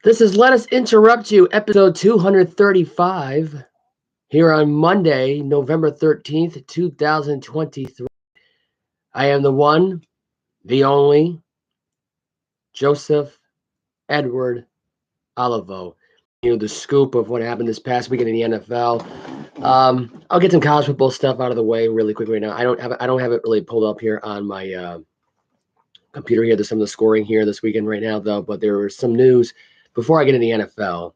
This is Let Us Interrupt You, episode 235, here on Monday, November 13th, 2023. I am the one, the only, Joseph Edward Olivo. The scoop of what happened this past weekend in the NFL. I'll get some college football stuff out of the way really quick right now. I don't have it really pulled up here on my computer here. There's some of the scoring here this weekend right now, though, but there was some news before I get into the NFL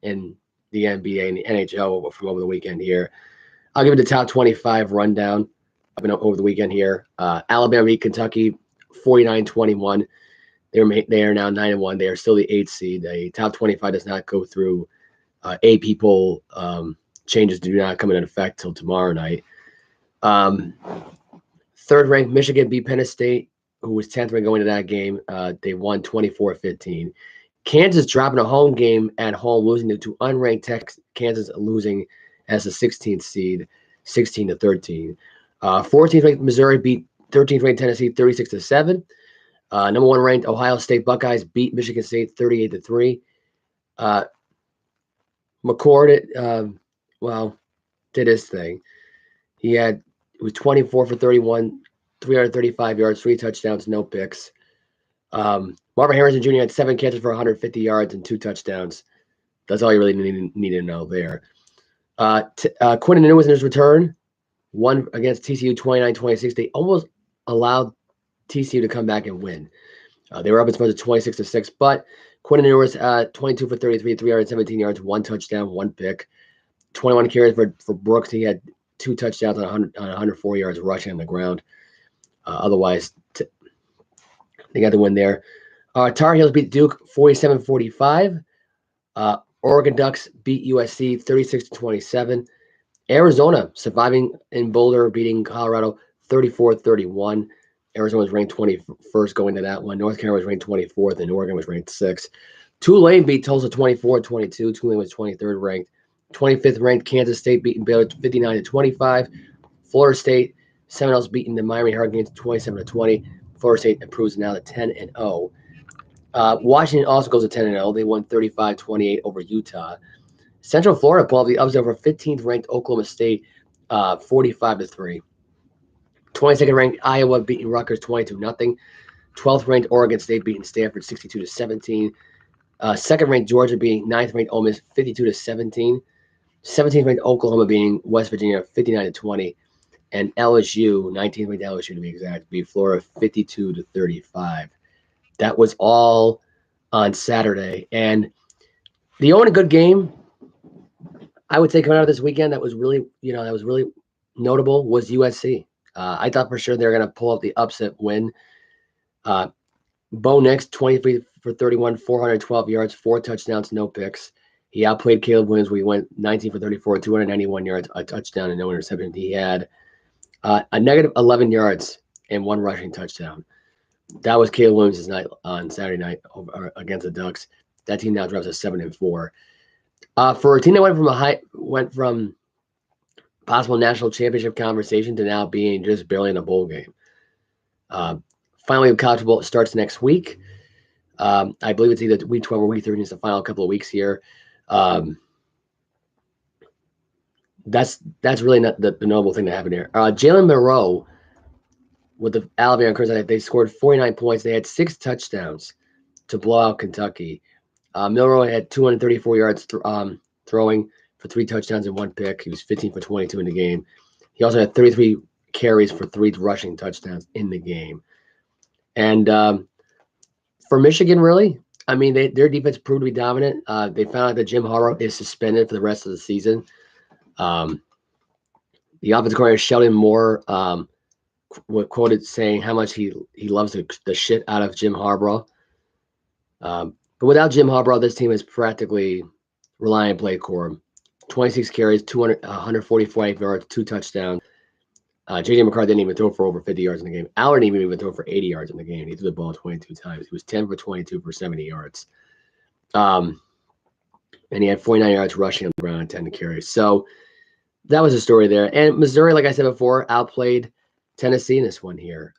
and the NBA and the NHL from over the weekend here. I'll give it the top 25 rundown over the weekend here. Alabama beat Kentucky 49-21. They are now 9-1. They are still the 8th seed. The top 25 does not go through AP poll. Changes do not come into effect till tomorrow night. Third ranked Michigan beat Penn State, who was 10th ranked going into that game. They won 24-15. Kansas dropping a home game at home, losing to unranked Kansas, losing as the 16th seed, 16-13. 14th ranked Missouri beat 13th ranked Tennessee 36-7. Number one ranked Ohio State Buckeyes beat Michigan State 38-3. McCord, did his thing. It was 24 for 31, 335 yards, 3 touchdowns, no picks. Marvin Harrison Jr. had 7 catches for 150 yards and 2 touchdowns. That's all you really need to know there. Quinn Ewers in his return, won against TCU 29-26. They almost allowed TCU to come back and win. They were up as much as 26-6, but Quinn Ewers 22 for 33, 317 yards, 1 touchdown, 1 pick. 21 carries for Brooks. He had 2 touchdowns on 104 yards rushing on the ground. Otherwise, they got the win there. Tar Heels beat Duke 47-45. Oregon Ducks beat USC 36-27. Arizona surviving in Boulder, beating Colorado 34-31. Arizona was ranked 21st going to that one. North Carolina was ranked 24th, and Oregon was ranked 6th. Tulane beat Tulsa 24-22. Tulane was 23rd ranked. 25th ranked Kansas State beating Baylor 59-25. Florida State Seminoles beating the Miami Hurricanes 27-20. Florida State improves now to 10-0. Washington also goes to 10-0. They won 35-28 over Utah. Central Florida pulled up the upset over 15th ranked Oklahoma State 45-3. 22nd ranked Iowa beating Rutgers 22-0. 12th ranked Oregon State beating Stanford 62-17. Second ranked Georgia beating 9th ranked Ole Miss 52-17. 17th ranked Oklahoma beating West Virginia 59-20. And LSU, 19th ranked LSU to be exact, beat Florida 52-35. That was all on Saturday. And the only good game I would say coming out of this weekend that was really notable was USC. I thought for sure they were going to pull up the upset win. Bo Nix, 23 for 31, 412 yards, 4 touchdowns, no picks. He outplayed Caleb Williams, where he went 19 for 34, 291 yards, a touchdown, and no interception. He had a negative 11 yards and 1 rushing touchdown. That was Caleb Williams' night on Saturday night against the Ducks. That team now drops to 7-4. For a team that went from possible national championship conversation to now being just barely in a bowl game. Finally, college football starts next week. I believe it's either week 12 or week 13 is the final couple of weeks here. That's really not the notable thing that happened here. Jalen Monroe with the Alabama Crimson, they scored 49 points. They had 6 touchdowns to blow out Kentucky. Milroe had 234 yards throwing for 3 touchdowns and 1 pick. He was 15 for 22 in the game. He also had 33 carries for 3 rushing touchdowns in the game. And for Michigan, really, I mean, their defense proved to be dominant. They found out that Jim Harbaugh is suspended for the rest of the season. The offensive coordinator, Sheldon Moore, quoted saying how much he loves the shit out of Jim Harbaugh. But without Jim Harbaugh, this team is practically relying on play core. 26 carries, 145 yards, 2 touchdowns. J.J. McCarthy didn't even throw for over 50 yards in the game. Allen didn't even throw for 80 yards in the game. He threw the ball 22 times. He was 10 for 22 for 70 yards. And he had 49 yards rushing on the ground and 10 carries. So that was the story there. And Missouri, like I said before, outplayed Tennessee in this one here.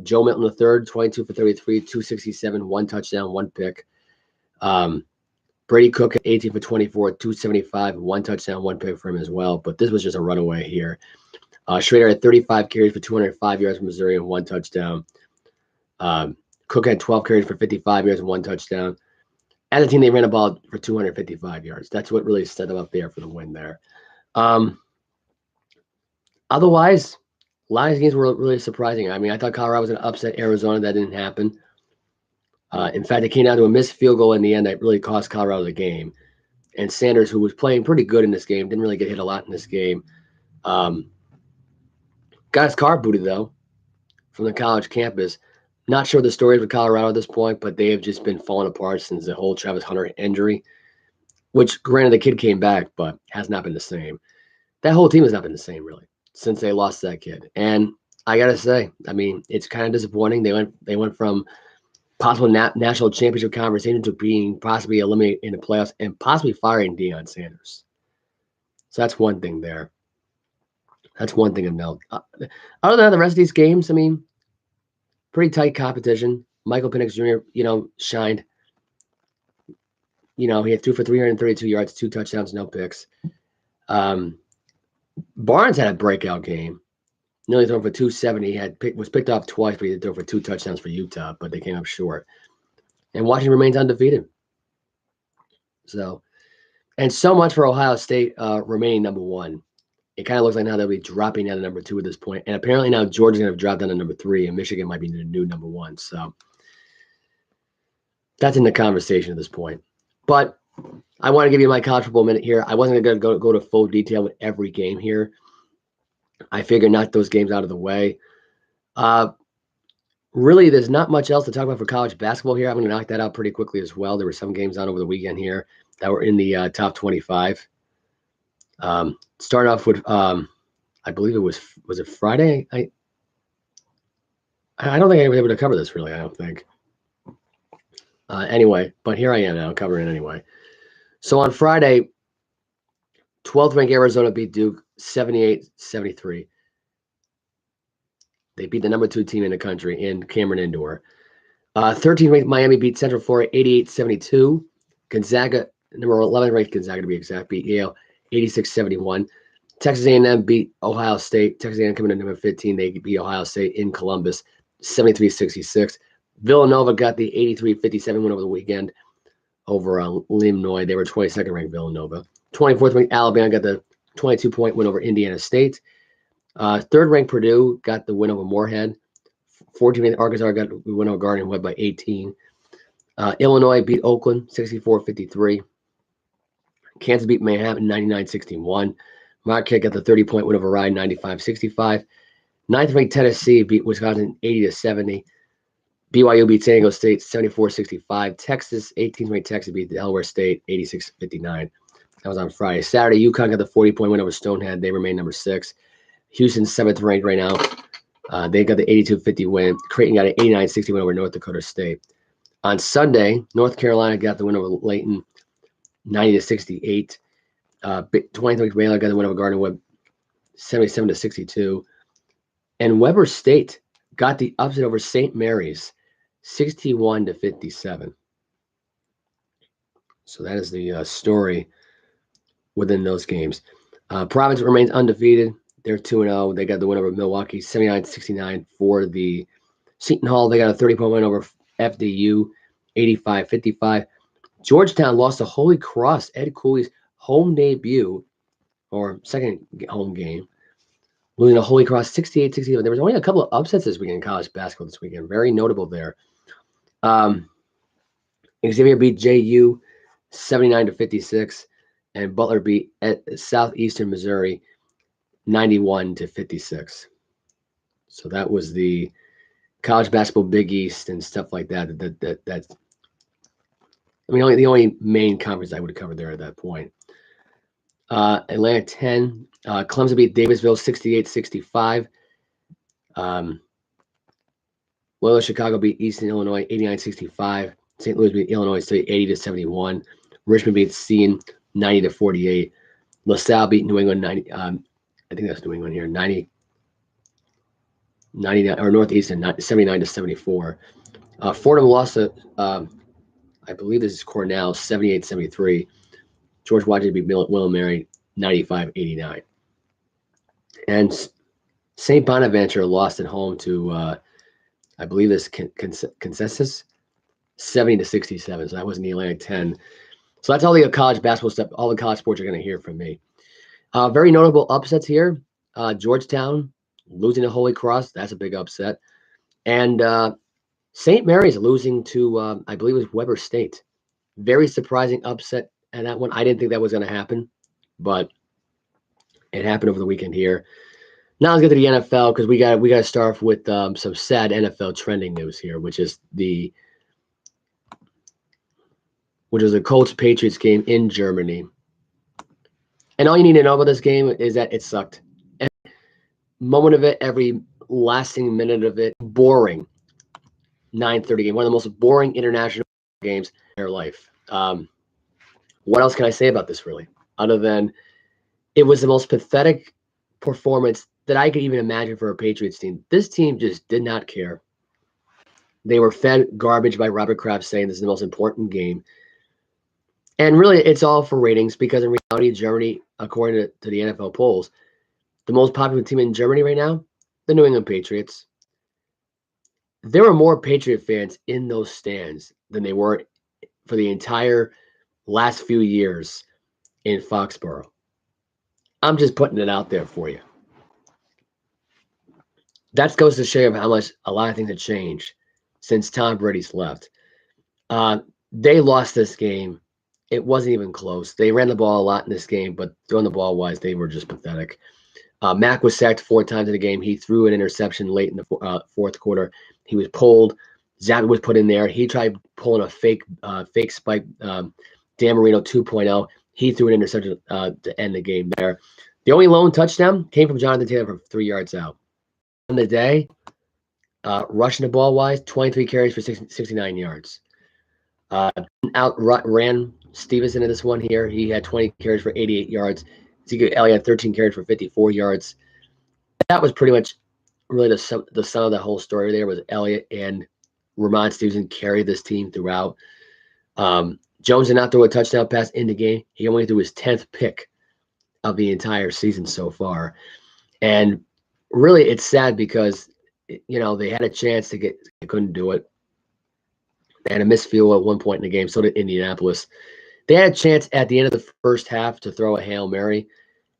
Joe Milton III, 22 for 33, 267, 1 touchdown, 1 pick. Brady Cook at 18 for 24, 275, one touchdown, one pick for him as well. But this was just a runaway here. Schrader had 35 carries for 205 yards for Missouri and one touchdown. Cook had 12 carries for 55 yards and one touchdown. As a team, they ran the ball for 255 yards. That's what really set them up there for the win there. Otherwise, a lot of these games were really surprising. I mean, I thought Colorado was going to upset Arizona. That didn't happen. In fact, it came down to a missed field goal in the end that really cost Colorado the game. And Sanders, who was playing pretty good in this game, didn't really get hit a lot in this game. Got his car booted, though, from the college campus. Not sure the stories with Colorado at this point, but they have just been falling apart since the whole Travis Hunter injury, which, granted, the kid came back, but has not been the same. That whole team has not been the same, really, since they lost that kid. And I got to say, I mean, it's kind of disappointing. They went from possible national championship conversation to being possibly eliminated in the playoffs and possibly firing Deion Sanders. So that's one thing there. That's one thing of note. Other than that, the rest of these games, I mean, pretty tight competition. Michael Penix Jr., shined. He had 2 for 332 yards, 2 touchdowns, no picks. Barnes had a breakout game. Nearly thrown for 270. Was picked off twice, but he did throw for 2 touchdowns for Utah, but they came up short. And Washington remains undefeated. So much for Ohio State remaining number 1. It kind of looks like now they'll be dropping down to number 2 at this point. And apparently now Georgia's going to drop down to number 3, and Michigan might be the new number 1. So that's in the conversation at this point. But I want to give you my college football minute here. I wasn't going to go to full detail with every game here. I figured knock those games out of the way. Really, there's not much else to talk about for college basketball here. I'm going to knock that out pretty quickly as well. There were some games on over the weekend here that were in the top 25. Start off with, I believe it was it Friday? I don't think I was able to cover this really, I don't think. Anyway, but here I am now covering it anyway. So on Friday, 12th ranked Arizona beat Duke 78-73. They beat the number 2 team in the country in Cameron Indoor. 13th ranked Miami beat Central Florida 88-72. Gonzaga, number 11th ranked Gonzaga to be exact, beat Yale 86-71. Texas A&M beat Ohio State. Texas A&M coming in number 15. They beat Ohio State in Columbus 73-66. Villanova got the 83-57 win over the weekend over Illinois. They were 22nd ranked Villanova. 24th ranked Alabama got the 22-point win over Indiana State. 3rd ranked Purdue got the win over Moorhead. 14th ranked Arkansas got the win over Gardner Webb by 18. Illinois beat Oakland 64-53. Kansas beat Manhattan 99-61. Marquette got the 30-point win over Rye 95-65. 9th ranked Tennessee beat Wisconsin 80-70. BYU beat San Diego State 74-65. Texas, 18th ranked Texas beat Delaware State 86-59. That was on Friday. Saturday, UConn got the 40-point win over Stonehead. They remain number 6. Houston's 7th ranked right now. They got the 82-50 win. Creighton got an 89-60 win over North Dakota State. On Sunday, North Carolina got the win over Layton 90-68. 20th ranked Baylor got the win over Gardner Webb 77-62. And Weber State got the upset over St. Mary's 61-57. So that is the story within those games. Providence remains undefeated. They're 2-0. They got the win over Milwaukee 79-69 for the Seton Hall. They got a 30-point win over FDU 85-55. Georgetown lost to Holy Cross, Ed Cooley's home debut or second home game, losing to Holy Cross 68-68. There was only a couple of upsets this weekend in college basketball this weekend. Very notable there. Xavier beat JU 79-56, and Butler beat at Southeastern Missouri 91-56. So that was the college basketball Big East and stuff like that. That's the only main conference I would have covered there at that point. Atlanta 10. Clemson beat Davisville 68-65. Loyola Chicago beat Eastern Illinois 89-65. St. Louis beat Illinois State 80-71. Richmond beat Seton 90-48. LaSalle beat New England 90. I think that's New England here 99 or Northeastern 79-74. Fordham lost to I believe this is Cornell, 78-73. George Washington beat William Mary, 95-89. And St. Bonaventure lost at home to, I believe this consensus, 70-67. So that was in the Atlantic 10. So that's all the college basketball stuff, all the college sports you're going to hear from me. Very notable upsets here. Georgetown losing to Holy Cross. That's a big upset. And St. Mary's losing to, I believe it was Weber State. Very surprising upset. And that one, I didn't think that was going to happen. But it happened over the weekend here. Now let's get to the NFL because we got to start with some sad NFL trending news here, which is the Colts Patriots game in Germany. And all you need to know about this game is that it sucked. Every moment of it, every lasting minute of it, boring. 9:30 game, one of the most boring international games in their life. What else can I say about this really, other than it was the most pathetic performance that I could even imagine for a Patriots team. This team just did not care. They were fed garbage by Robert Kraft saying this is the most important game. And really, it's all for ratings because in reality, Germany, according to the NFL polls, the most popular team in Germany right now, the New England Patriots. There were more Patriot fans in those stands than they were for the entire last few years in Foxborough. I'm just putting it out there for you. That goes to show you how much a lot of things have changed since Tom Brady's left. They lost this game. It wasn't even close. They ran the ball a lot in this game, but throwing the ball wise, they were just pathetic. Mack was sacked 4 times in the game. He threw an interception late in the fourth quarter. He was pulled. Zappy was put in there. He tried pulling a fake spike, Dan Marino 2.0. He threw an interception to end the game there. The only lone touchdown came from Jonathan Taylor from 3 yards out. On the day, rushing the ball wise, 23 carries for 69 yards. Ran Stevenson in this one here. He had 20 carries for 88 yards. Ezekiel Elliott had 13 carries for 54 yards. That was pretty much really the sum of the whole story there was Elliott and Ramon Stevenson carried this team throughout. Jones did not throw a touchdown pass in the game. He only threw his 10th pick of the entire season so far. And really, it's sad because, they had a chance to get – they couldn't do it. They had a missed field at one point in the game. So did Indianapolis. They had a chance at the end of the first half to throw a Hail Mary,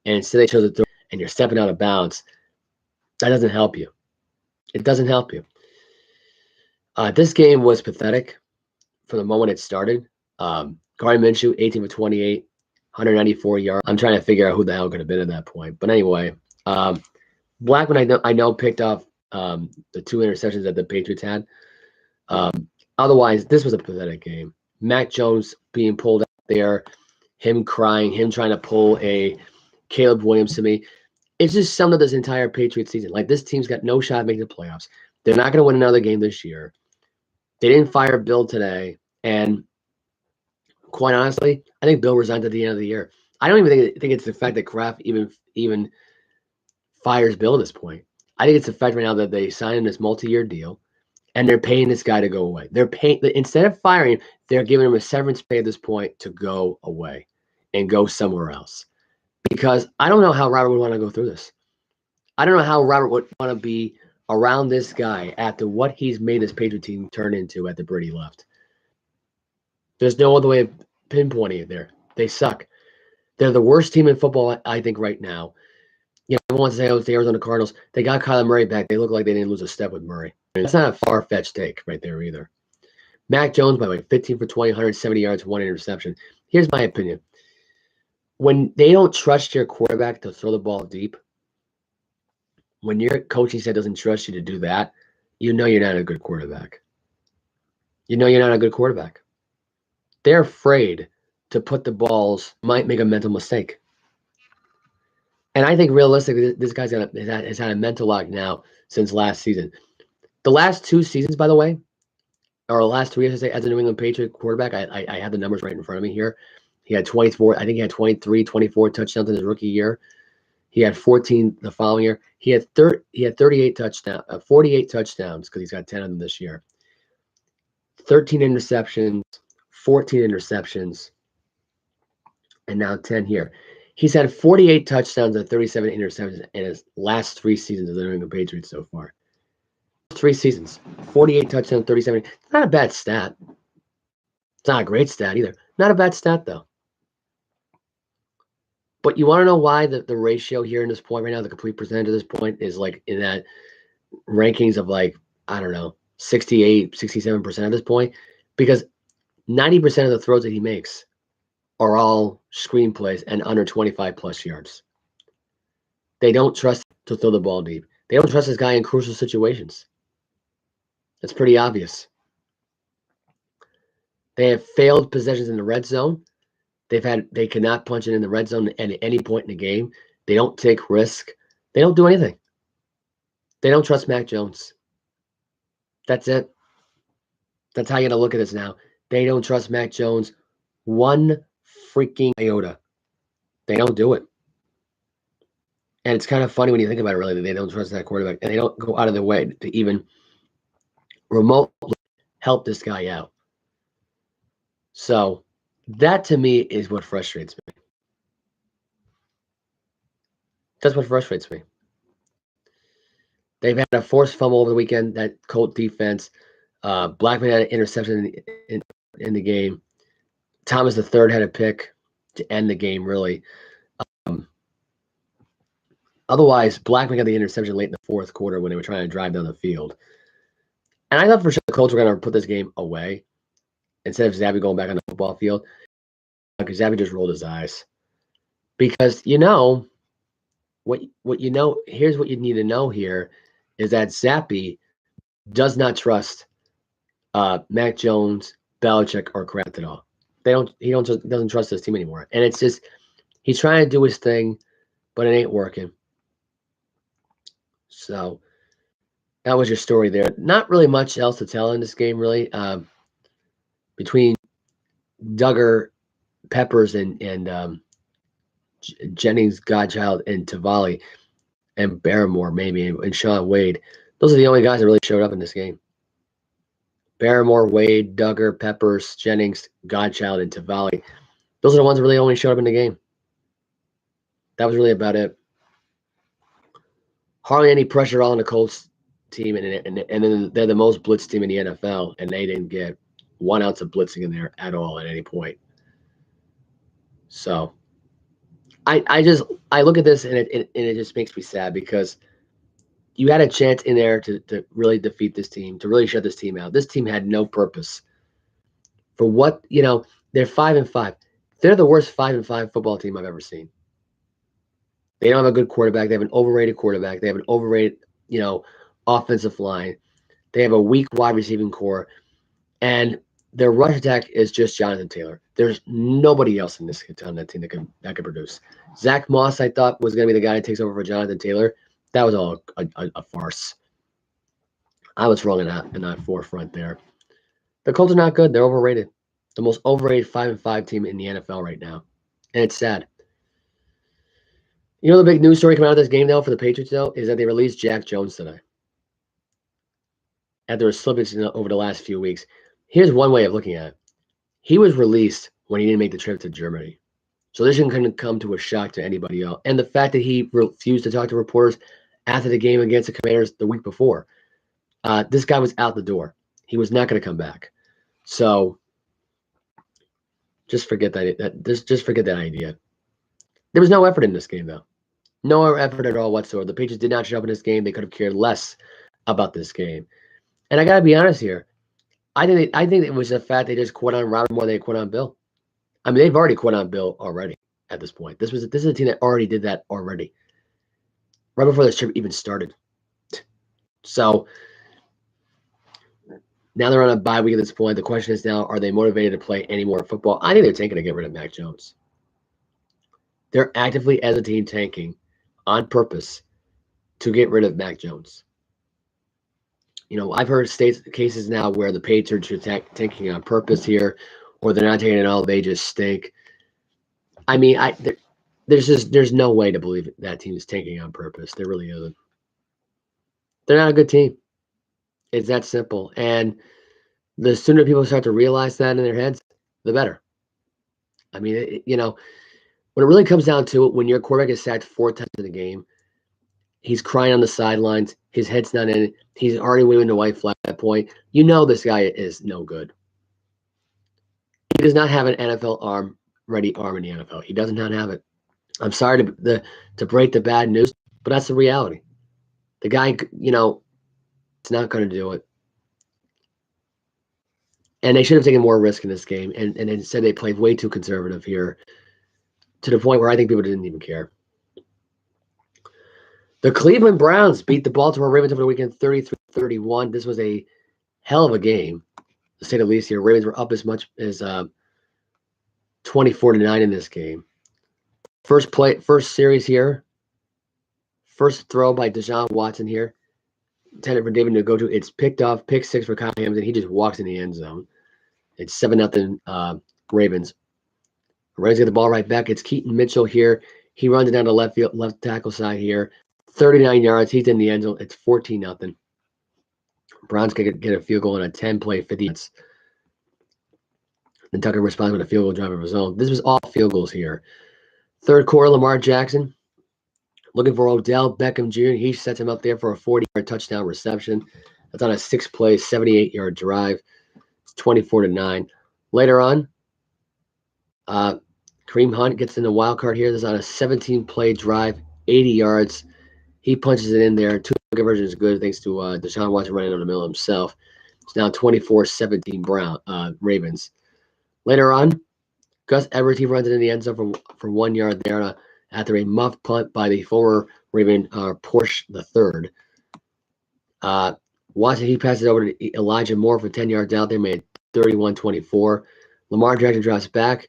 and instead they chose to throw, and you're stepping out of bounds. That doesn't help you. It doesn't help you. This game was pathetic from the moment it started. Gardner Minshew, 18 for 28, 194 yards. I'm trying to figure out who the hell could have been at that point. But anyway, Blackman I know picked off the 2 interceptions that the Patriots had. Otherwise, this was a pathetic game. Mac Jones being pulled out there, him crying, him trying to pull a Caleb Williams to me. It's just summed up this entire Patriots season. Like, this team's got no shot at making the playoffs. They're not going to win another game this year. They didn't fire Bill today. And quite honestly, I think Bill resigned at the end of the year. I don't even think it's the fact that Kraft even fires Bill at this point. I think it's the fact right now that they signed this multi-year deal. And they're paying this guy to go away. Instead of firing, they're giving him a severance pay at this point to go away and go somewhere else. Because I don't know how Robert would want to go through this. I don't know how Robert would want to be around this guy after what he's made this Patriot team turn into after Brady left. There's no other way of pinpointing it there. They suck. They're the worst team in football, I think, right now. Everyone wants to say, it's the Arizona Cardinals. They got Kyler Murray back. They look like they didn't lose a step with Murray. That's not a far-fetched take right there either. Mac Jones, by the way, 15 for 20, 170 yards, 1 interception. Here's my opinion. When they don't trust your quarterback to throw the ball deep, when your coaching staff doesn't trust you to do that, you know you're not a good quarterback. You know you're not a good quarterback. They're afraid to put the balls, might make a mental mistake. And I think realistically, this guy's has had a mental lock now since last season. The last 2 seasons, by the way, or the last 3 years, as a New England Patriot quarterback, I have the numbers right in front of me here. He had 24, I think he had 23, 24 touchdowns in his rookie year. He had 14 the following year. He had 38 touchdowns, 48 touchdowns because he's got 10 of them this year. 13 interceptions, 14 interceptions, and now 10 here. He's had 48 touchdowns and 37 interceptions in his last 3 seasons of the New England Patriots so far. 3 seasons, 48 touchdowns, 37. Not a bad stat. It's not a great stat either. Not a bad stat, though. But you want to know why the ratio here in this point right now, the complete percentage of this point is like in that rankings of like, I don't know, 68, 67% at this point? Because 90% of the throws that he makes are all screenplays and under 25 plus yards. They don't trust to throw the ball deep. They don't trust this guy in crucial situations. It's pretty obvious. They have failed possessions in the red zone. They cannot punch it in the red zone at any point in the game. They don't take risk. They don't do anything. They don't trust Mac Jones. That's it. That's how you got to look at this now. They don't trust Mac Jones one freaking iota. They don't do it. And it's kind of funny when you think about it, really, that they don't trust that quarterback. And they don't go out of their way to even remotely help this guy out. So that, to me, is what frustrates me. That's what frustrates me. They've had a forced fumble over the weekend, that Colt defense. Blackman had an interception in the game. Thomas III had a pick to end the game, really. Otherwise, Blackman got the interception late in the fourth quarter when they were trying to drive down the field. And I thought for sure the Colts were going to put this game away instead of Zabby going back on the football field. Because Zabby just rolled his eyes. Because, what you know, here's what you need to know here is that Zappy does not trust Mac Jones, Belichick, or Kraft at all. He doesn't trust this team anymore. And it's just, he's trying to do his thing, but it ain't working. So that was your story there. Not really much else to tell in this game, really. Between Duggar, Peppers, and Jennings, Godchild, and Tavalli, and Barrymore, maybe, and Sean Wade. Those are the only guys that really showed up in this game. Barrymore, Wade, Duggar, Peppers, Jennings, Godchild, and Tavalli. Those are the ones that really only showed up in the game. That was really about it. Hardly any pressure on the Colts team, and then they're the most blitz team in the NFL, and they didn't get 1 ounce of blitzing in there at all at any point. So I look at this and it just makes me sad because you had a chance in there to really defeat this team, to really shut this team out. This team had no purpose for what, they're 5-5. They're the worst 5-5 football team I've ever seen. They don't have a good quarterback. They have an overrated quarterback. They have an overrated, offensive line. They have a weak wide receiving core. And their rush attack is just Jonathan Taylor. There's nobody else on that team that could produce. Zach Moss, I thought, was going to be the guy that takes over for Jonathan Taylor. That was all a farce. I was wrong in that forefront there. The Colts are not good. They're overrated. The most overrated 5-5 team in the NFL right now. And it's sad. The big news story coming out of this game, though, for the Patriots, though, is that they released Jack Jones today. After a slippage over the last few weeks. Here's one way of looking at it. He was released when he didn't make the trip to Germany. So this isn't come to a shock to anybody else. And the fact that he refused to talk to reporters after the game against the Commanders the week before. This guy was out the door. He was not going to come back. So just forget that. Just forget that idea. There was no effort in this game, though. No effort at all whatsoever. The Patriots did not show up in this game. They could have cared less about this game. And I got to be honest here. I think it was the fact they just quit on Robert more than they quit on Bill. I mean, they've already quit on Bill already at this point. This is a team that already did that already. Right before this trip even started. So now they're on a bye week at this point. The question is now, are they motivated to play any more football? I think they're tanking to get rid of Mac Jones. They're actively, as a team, tanking on purpose to get rid of Mac Jones. I've heard cases now where the Patriots are tanking on purpose here, or they're not taking it all. They just stink. I mean, there's no way to believe that team is tanking on purpose. There really isn't. They're not a good team. It's that simple. And the sooner people start to realize that in their heads, the better. I mean, when it really comes down to it, when your quarterback is sacked 4 times in a game, he's crying on the sidelines, his head's not in it, he's already waving the white flag at that point. You know this guy is no good. He does not have an NFL ready arm in the NFL. He does not have it. I'm sorry to break the bad news, but that's the reality. The guy, it's not going to do it. And they should have taken more risk in this game, and instead they played way too conservative here, to the point where I think people didn't even care. The Cleveland Browns beat the Baltimore Ravens over the weekend 33-31. This was a hell of a game, to say the least here. Ravens were up as much as 24-9 in this game. First series here. First throw by Deshaun Watson here. Intended for David to go to. It's picked off. Pick 6 for Kyle Hamilton. He just walks in the end zone. It's 7-0 Ravens. Ravens get the ball right back. It's Keaton Mitchell here. He runs it down the left tackle side here. 39 yards. He's in the end zone. It's 14-0. Browns can get a field goal on a 10-play 50 yards. Then Tucker responds with a field goal drive of his own. This was all field goals here. Third quarter, Lamar Jackson looking for Odell Beckham Jr. He sets him up there for a 40-yard touchdown reception. That's on a 6-play, 78-yard drive. It's 24-9. Later on, Kareem Hunt gets in the wild card here. This is on a 17-play drive, 80 yards. He punches it in there. 2 conversion is good thanks to Deshaun Watson running on the middle himself. It's now 24-17 Ravens. Later on, Gus Edwards, he runs it in the end zone for 1 yard there after a muff punt by the former Raven Porsche III. Watson, he passes over to Elijah Moore for 10 yards out there, made 31-24. Lamar Jackson drops back.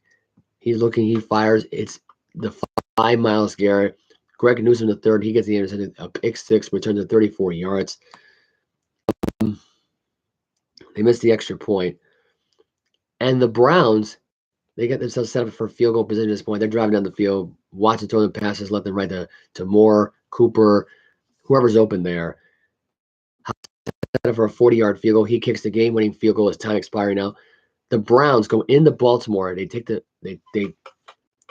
He's looking, he fires. It's the 5 Myles Garrett. Greg Newsome III, he gets the interception, a pick 6, returns to 34 yards. They missed the extra point. And the Browns, they get themselves set up for field goal position at this point. They're driving down the field. Watson throwing passes left and right to Moore, Cooper, whoever's open there. Set up for a 40-yard field goal. He kicks the game-winning field goal as time expiring now. The Browns go into Baltimore. They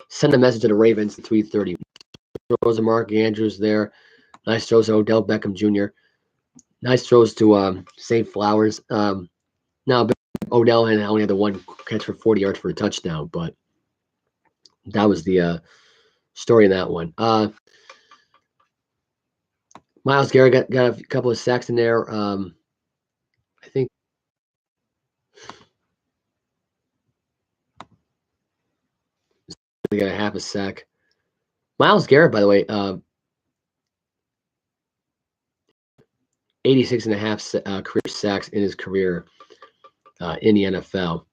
send a message to the Ravens at 3:30. Throws to Mark Andrews there. Nice throws to Odell Beckham Jr. Nice throws to Zay Flowers. Now, Odell only had the one catch for 40 yards for a touchdown, but that was the story in that one. Myles Garrett got a couple of sacks in there. I think they got a half a sack. Myles Garrett, by the way, 86.5 career sacks in his career in the NFL.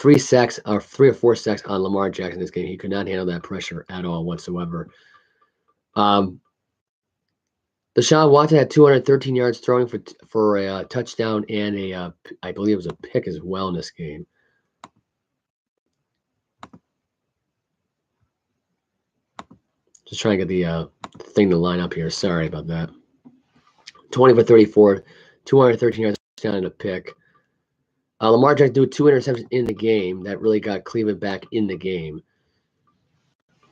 3 or 4 sacks on Lamar Jackson in this game. He could not handle that pressure at all whatsoever. Deshaun Watson had 213 yards throwing for a touchdown and I believe it was a pick as well in this game. Just trying to get the thing to line up here. Sorry about that. 20 for 34, 213 yards touchdown and a pick. Lamar Jackson threw 2 interceptions in the game that really got Cleveland back in the game.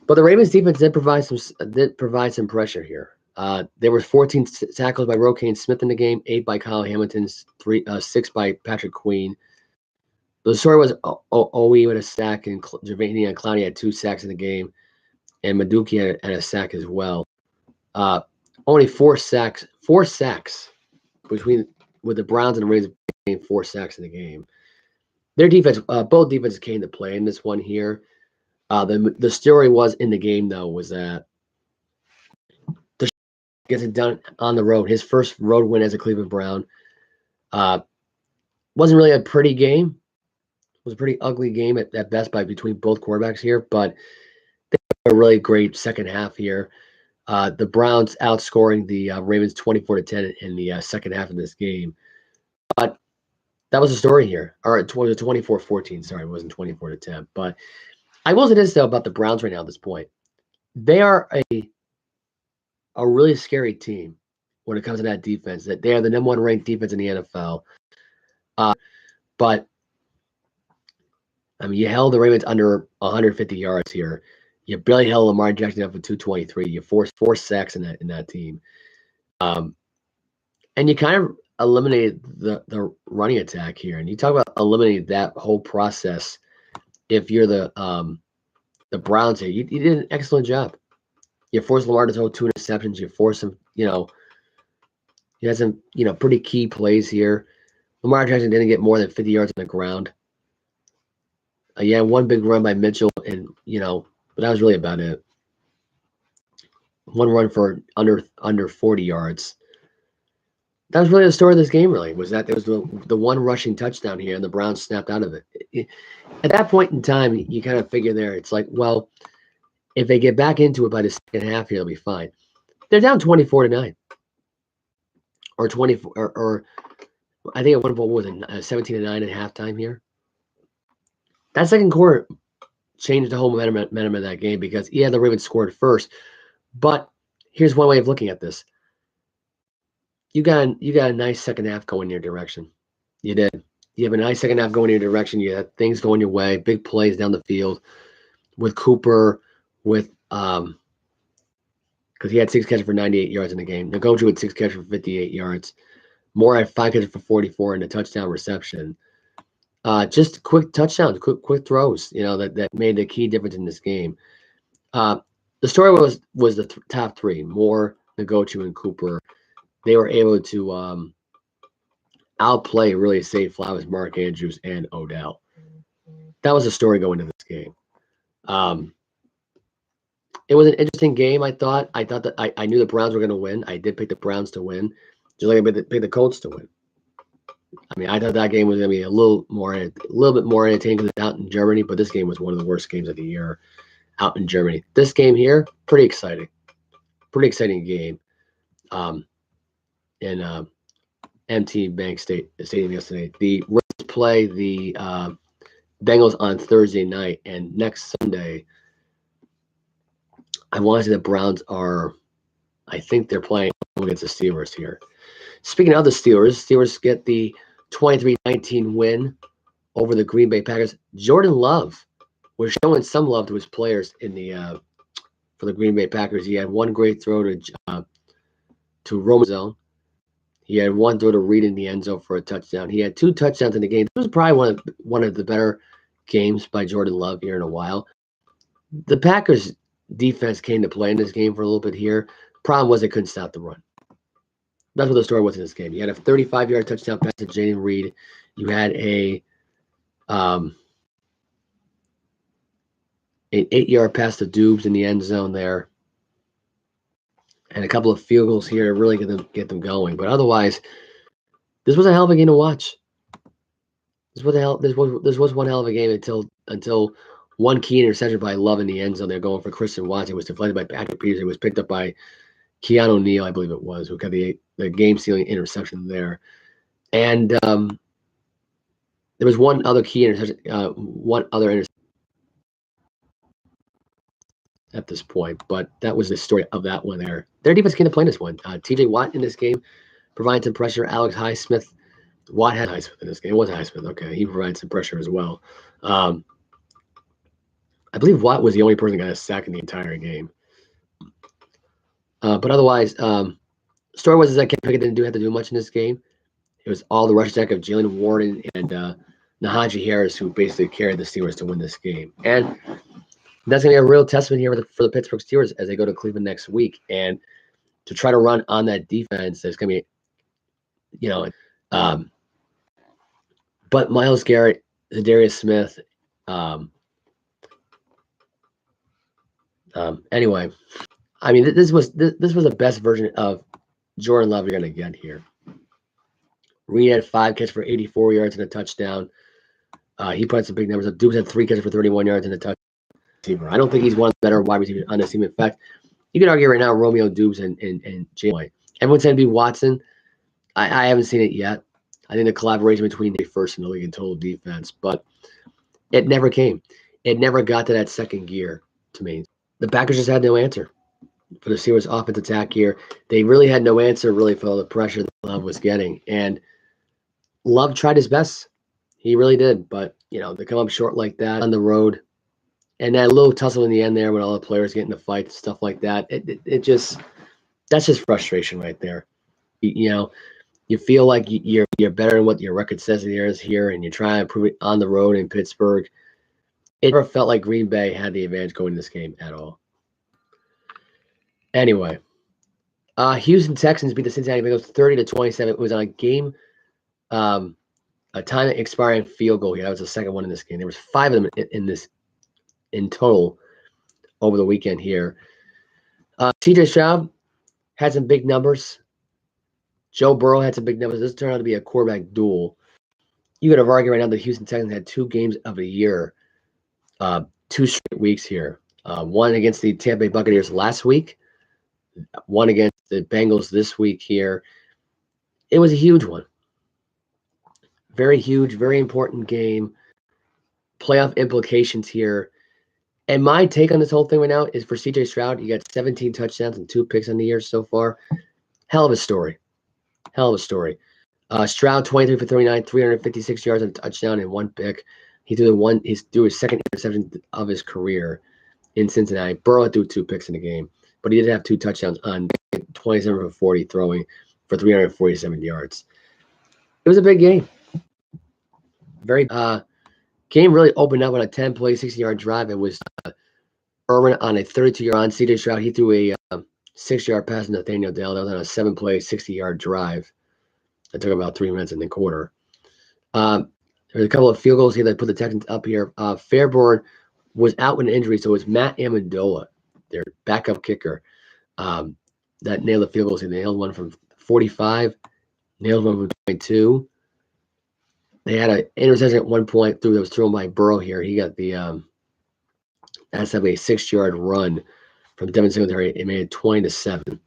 But the Ravens defense did provide some pressure here. There were 14 tackles by Roquan Smith in the game, 8 by Kyle Hamilton, 6 by Patrick Queen. The story was Owe with a sack, and Gervania and Clowney had 2 sacks in the game, and Maduki had a sack as well. Only 4 sacks with the Browns and the Ravens, 4 sacks in the game. Their defense, both defenses came to play in this one here. The story was in the game though was that the gets it done on the road. His first road win as a Cleveland Brown. Wasn't really a pretty game. It was a pretty ugly game at best between both quarterbacks here, but they had a really great second half here. The Browns outscoring the Ravens 24-10 in the second half of this game. But that was the story here. Or it was 24-14. Sorry, it wasn't 24-10. But I will say this, though, about the Browns right now at this point. They are a really scary team when it comes to that defense. That they are the #1 ranked defense in the NFL. But I mean, you held the Ravens under 150 yards here. You barely held Lamar Jackson up for 223. You forced 4 sacks in that team. Um, and you kind of eliminated the running attack here. And you talk about eliminating that whole process. If you're the Browns here, you did an excellent job. You forced Lamar to throw 2 interceptions. You forced him, he had some, pretty key plays here. Lamar Jackson didn't get more than 50 yards on the ground. Yeah, one big run by Mitchell, and but that was really about it. One run for under 40 yards. That was really the story of this game. Really, was that there was the one rushing touchdown here, and the Browns snapped out of it. At that point in time, you kind of figure there, it's like, well, if they get back into it by the second half here, they'll be fine. They're down 24-9, or 24, or I think at one point was 17-9 at halftime here. That second quarter changed the whole momentum of that game because the Ravens scored first. But here's one way of looking at this: you got a nice second half going in your direction. You did. You have a nice second half going in your direction. You had things going your way, big plays down the field with Cooper, with because he had 6 catches for 98 yards in the game. Nagoju had 6 catches for 58 yards. Moore had 5 catches for 44 and a touchdown reception. Just quick touchdowns, quick throws, that made the key difference in this game. The story was the top three: Moore, Nagochu, and Cooper. They were able to outplay really Say Flowers, Mark Andrews, and Odell. That was the story going into this game. It was an interesting game. I thought that I knew the Browns were going to win. I did pick the Browns to win, just like I picked the Colts to win. I mean, I thought that game was going to be a little bit more entertaining because it's out in Germany. But this game was one of the worst games of the year out in Germany. This game here, pretty exciting game. In MT Bank Stadium yesterday. The Ravens play the Bengals on Thursday night, and next Sunday, I want to say the Browns I think they're playing against the Steelers here. Speaking of the Steelers get the 23-19 win over the Green Bay Packers. Jordan Love was showing some love to his players for the Green Bay Packers. He had one great throw to Roman zone. He had one throw to Reed in the end zone for a touchdown. He had 2 touchdowns in the game. This was probably one of the better games by Jordan Love here in a while. The Packers defense came to play in this game for a little bit here. Problem was they couldn't stop the run. That's what the story was in this game. You had a 35-yard touchdown pass to Jaden Reed. You had an 8-yard pass to Dubes in the end zone there, and a couple of field goals here to really get them going. But otherwise, this was a hell of a game to watch. This was one hell of a game until one key interception by Love in the end zone. They're going for Christian Watson. It was deflected by Patrick Peters. It was picked up by Keanu Neal, I believe it was, who got the game-sealing interception there. And there was one other key interception, at this point, but that was the story of that one there. Their defense came to play in this one. TJ Watt in this game provided some pressure. Alex Highsmith. Watt had Highsmith in this game. It was Highsmith. Okay, he provided some pressure as well. I believe Watt was the only person that got a sack in the entire game. But otherwise, story was that Kenny Pickett didn't have to do much in this game. It was all the rush attack of Jalen Warren and Najee Harris who basically carried the Steelers to win this game. And that's going to be a real testament here for the Pittsburgh Steelers as they go to Cleveland next week. And to try to run on that defense, there's going to be, but Myles Garrett, Darius Smith, anyway, I mean, this was the best version of Jordan Love you're going to get here. Reed had 5 catches for 84 yards and a touchdown. He put some big numbers up. Dubes had 3 catches for 31 yards and a touchdown. I don't think he's one of the better wide receivers on this team. In fact, you could argue right now Romeo Dubes and Jalen White. Everyone said to be Watson. I haven't seen it yet. I think the collaboration between the first and the league in total defense, but it never came. It never got to that second gear to me. The Packers just had no answer for the Steelers' offensive attack here. They really had no answer really for all the pressure that Love was getting. And Love tried his best. He really did. But, they come up short like that on the road. And that little tussle in the end there when all the players get in the fight, stuff like that. That's just frustration right there. You feel like you're better than what your record says it is here, and you're trying to prove it on the road in Pittsburgh. It never felt like Green Bay had the advantage going in this game at all. Anyway, Houston Texans beat the Cincinnati Bengals 30-27. It was on a game, a time expiring field goal here. That was the second one in this game. There was 5 of them in total over the weekend here. CJ Stroud had some big numbers. Joe Burrow had some big numbers. This turned out to be a quarterback duel. You could have argued right now the Houston Texans had 2 games of the year, 2 straight weeks here. One against the Tampa Bay Buccaneers last week, one against the Bengals this week here. It was a huge one. Very huge, very important game. Playoff implications here. And my take on this whole thing right now is for CJ Stroud, he got 17 touchdowns and 2 picks on the year so far. Hell of a story. Hell of a story. Stroud, 23 for 39, 356 yards and a touchdown and 1 pick. He threw his second interception of his career in Cincinnati. Burrow threw 2 picks in the game, but he did have 2 touchdowns on 27 for 40 throwing for 347 yards. It was a big game. Very game really opened up on a 10-play, 60-yard drive. It was Irwin on a 32-yard on. CJ Stroud, he threw a 6-yard pass to Nathaniel Dell. That was on a 7-play, 60-yard drive. That took about 3 minutes in the quarter. There was a couple of field goals here that put the Texans up here. Fairborn was out with an injury, so it was Matt Amendola, their backup kicker, that nailed the field goals. He nailed one from 45, nailed one from 22. They had an interception at one point that was thrown by Burrow here. He got the that's a 6-yard run from Devin Singletary. It made it 20-7.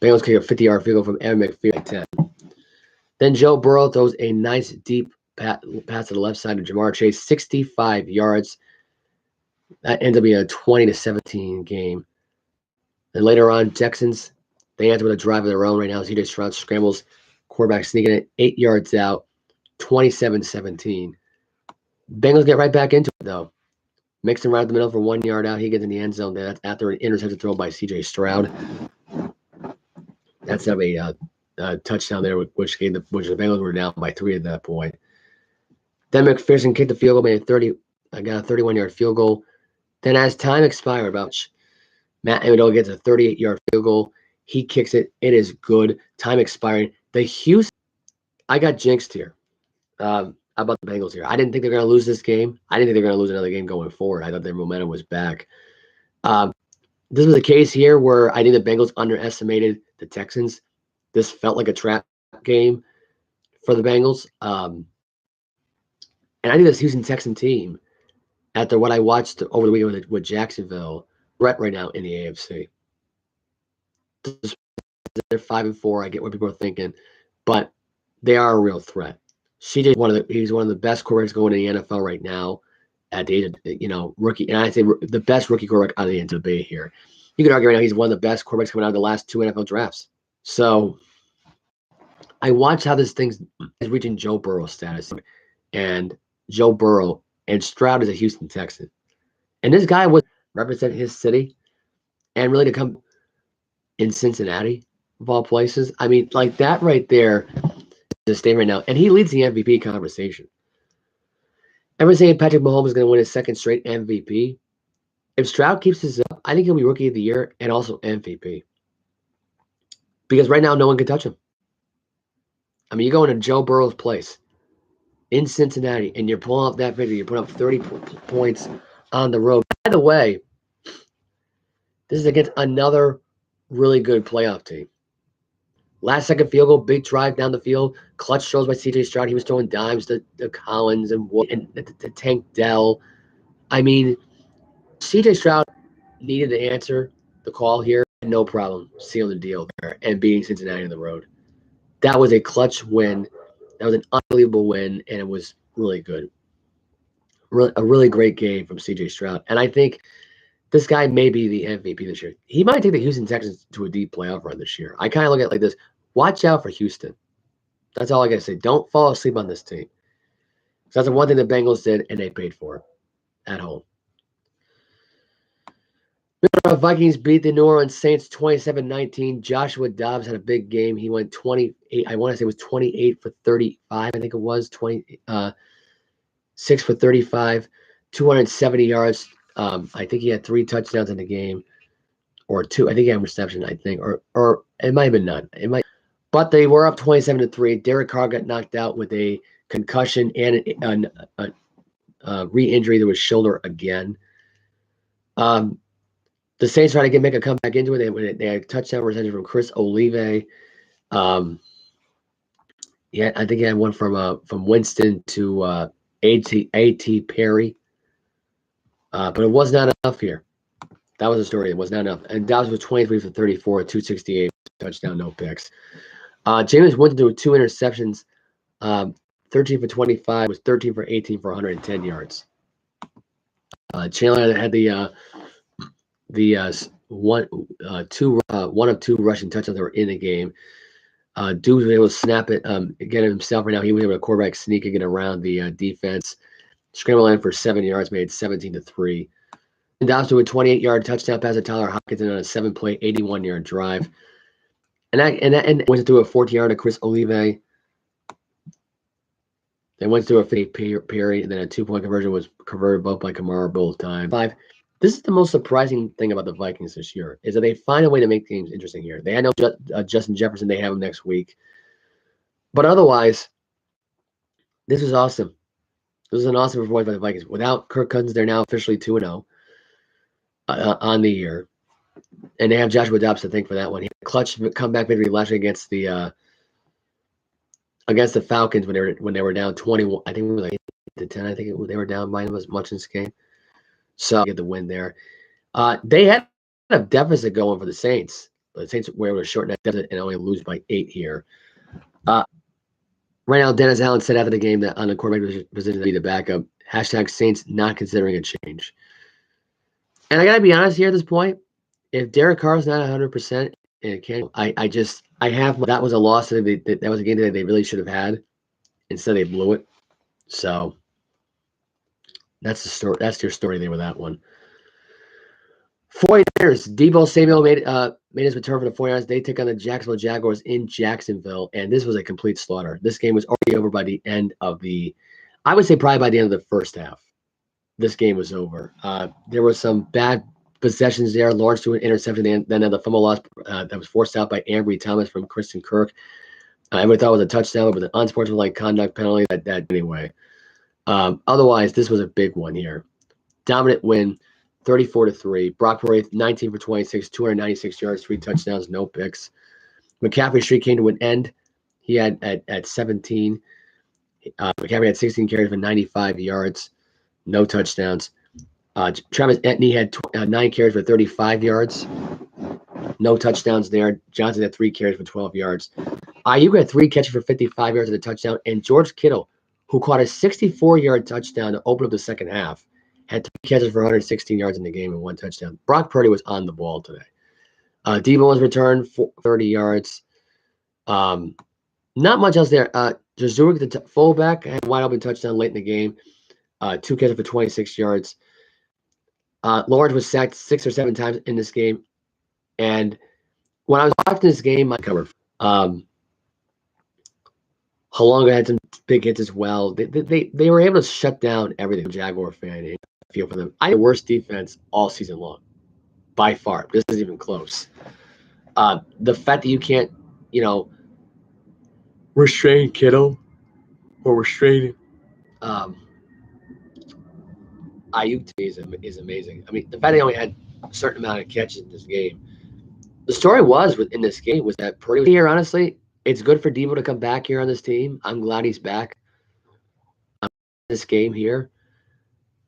Bengals kick a 50-yard field goal from Evan McPherson at 10. Then Joe Burrow throws a nice deep pass to the left side of Jamar Chase, 65 yards. That ends up being a 20-17 game. Then later on, Texans, they answer with a drive of their own right now. CJ Stroud scrambles, quarterback sneaking it 8 yards out, 27-17. Bengals get right back into it, though. Mixon right up the middle for 1 yard out. He gets in the end zone. That's after an interception thrown by CJ Stroud. That's a touchdown there, which the Bengals were down by 3 at that point. Then McPherson kicked the field goal, made got a 31-yard field goal. Then as time expired, Matt Amendola gets a 38-yard field goal. He kicks it. It is good. Time expiring. I got jinxed here about the Bengals here. I didn't think they were going to lose this game. I didn't think they were going to lose another game going forward. I thought their momentum was back. This was a case here where I think the Bengals underestimated the Texans. This felt like a trap game for the Bengals. And I think this Houston Texan team, after what I watched over the weekend with Jacksonville, threat right now in the AFC. They're 5-4. I get what people are thinking, but they are a real threat. He's one of the best quarterbacks going in the NFL right now at the age of, rookie. And I say the best rookie quarterback out of the end of the Bay here. You could argue right now he's one of the best quarterbacks coming out of the last 2 NFL drafts. So I watched how this thing is reaching Joe Burrow status. And Joe Burrow and Stroud is a Houston Texan. And this guy would represent his city and really to come in Cincinnati, of all places. I mean, like that right there is a statement right now. And he leads the MVP conversation. Everyone's saying Patrick Mahomes is going to win his 2nd straight MVP. If Stroud keeps this up, I think he'll be Rookie of the Year and also MVP. Because right now, no one can touch him. I mean, you go into Joe Burrow's place in Cincinnati, and you're pulling up that victory. You're putting up 30 points on the road. By the way, this is against another really good playoff team. Last second field goal, big drive down the field, clutch throws by CJ Stroud. He was throwing dimes to Collins and to Tank Dell. I mean, CJ Stroud needed to answer the call here. No problem sealing the deal there and beating Cincinnati on the road. That was a clutch win. That was an unbelievable win, and it was really good. A really great game from CJ Stroud. And I think this guy may be the MVP this year. He might take the Houston Texans to a deep playoff run this year. I kind of look at it like this. Watch out for Houston. That's all I got to say. Don't fall asleep on this team. So that's the one thing the Bengals did, and they paid for it at home. Vikings beat the New Orleans Saints 27-19. Joshua Dobbs had a big game. He went 28. I want to say it was 28 for 35. I think it was 6 for 35, 270 yards. I think he had 3 touchdowns in the game, or 2. I think he had a reception. I think, or it might have been none. It might, but they were up 27-3. Derek Carr got knocked out with a concussion and a re-injury to his shoulder again. The Saints tried to make a comeback into it. They had a touchdown reception from Chris Olave. Yeah, I think he had one from Winston to A.T. Perry. But it was not enough here. That was the story. It was not enough. And Dobbs was 23 for 34, 268, touchdown, no picks. Jameis Winston threw 2 interceptions. 13 for 25, was 13 for 18 for 110 yards. Chandler had one of 2 rushing touchdowns that were in the game. Dude was able to snap it, get it himself right now. He was able to quarterback sneak and get around the defense. Scramble in for 7 yards, made 17-3. And Dobbs threw a 28-yard touchdown pass to Tyler Hopkinson on a 7-play, 81-yard drive. And went through a 40-yard to Chris Olave. They went through a 50 Perry, and then a 2-point conversion was converted both by Kamara both times. This is the most surprising thing about the Vikings this year, is that they find a way to make games interesting here. They had no Justin Jefferson. They have him next week. But otherwise, this is awesome. This is an awesome performance by the Vikings. Without Kirk Cousins, they're now officially 2-0 on the year. And they have Joshua Dobbs to thank for that one. He had a clutch comeback victory last week against the Falcons when they were down 21. I think it was like 8-10. I think they were down by as much in this game. So get the win there. They had a deficit going for the Saints. But the Saints were able to shorten that deficit and only lose by 8 here. Right now, Dennis Allen said after the game that on the quarterback position to be the backup. #Saints not considering a change. And I gotta be honest here at this point. If Derek Carr is not 100%, and it can't, that was a loss that was a game that they really should have had. Instead, they blew it. So that's the story. That's your story there with that one. 49ers. Deebo Samuel made his return for the 49ers. They took on the Jacksonville Jaguars in Jacksonville, and this was a complete slaughter. This game was already over by the end of I would say probably by the end of the first half. This game was over. There was some bad possessions there. Lawrence threw an interception, then had the fumble loss that was forced out by Ambry Thomas from Kristen Kirk. I thought it was a touchdown, but an unsportsmanlike conduct penalty. That anyway. Otherwise, this was a big one here. Dominant win, 34-3. Brock Purdy, 19 for 26, 296 yards, 3 touchdowns, no picks. McCaffrey's streak came to an end. He had at 17. McCaffrey had 16 carries for 95 yards, no touchdowns. Travis Etienne had 9 carries for 35 yards. No touchdowns there. Johnson had 3 carries for 12 yards. Ayuk had 3 catches for 55 yards and a touchdown. And George Kittle, who caught a 64-yard touchdown to open up the second half, had 3 catches for 116 yards in the game and 1 touchdown. Brock Purdy was on the ball today. Deebo was returned for 30 yards. Not much else there. Jazurek, the fullback, had a wide open touchdown late in the game. 2 catches for 26 yards. Lawrence was sacked 6 or 7 times in this game. And when I was watching this game, I covered. Halonga had some big hits as well. They were able to shut down everything. Jaguar fan, I feel for them. I had the worst defense all season long, by far. This isn't even close. The fact that you can't, restrain Kittle or restrain Ayuk is amazing. I mean, the fact they only had a certain amount of catches in this game. The story in this game was that Purdy was here, honestly. It's good for Deebo to come back here on this team. I'm glad he's back. This game here,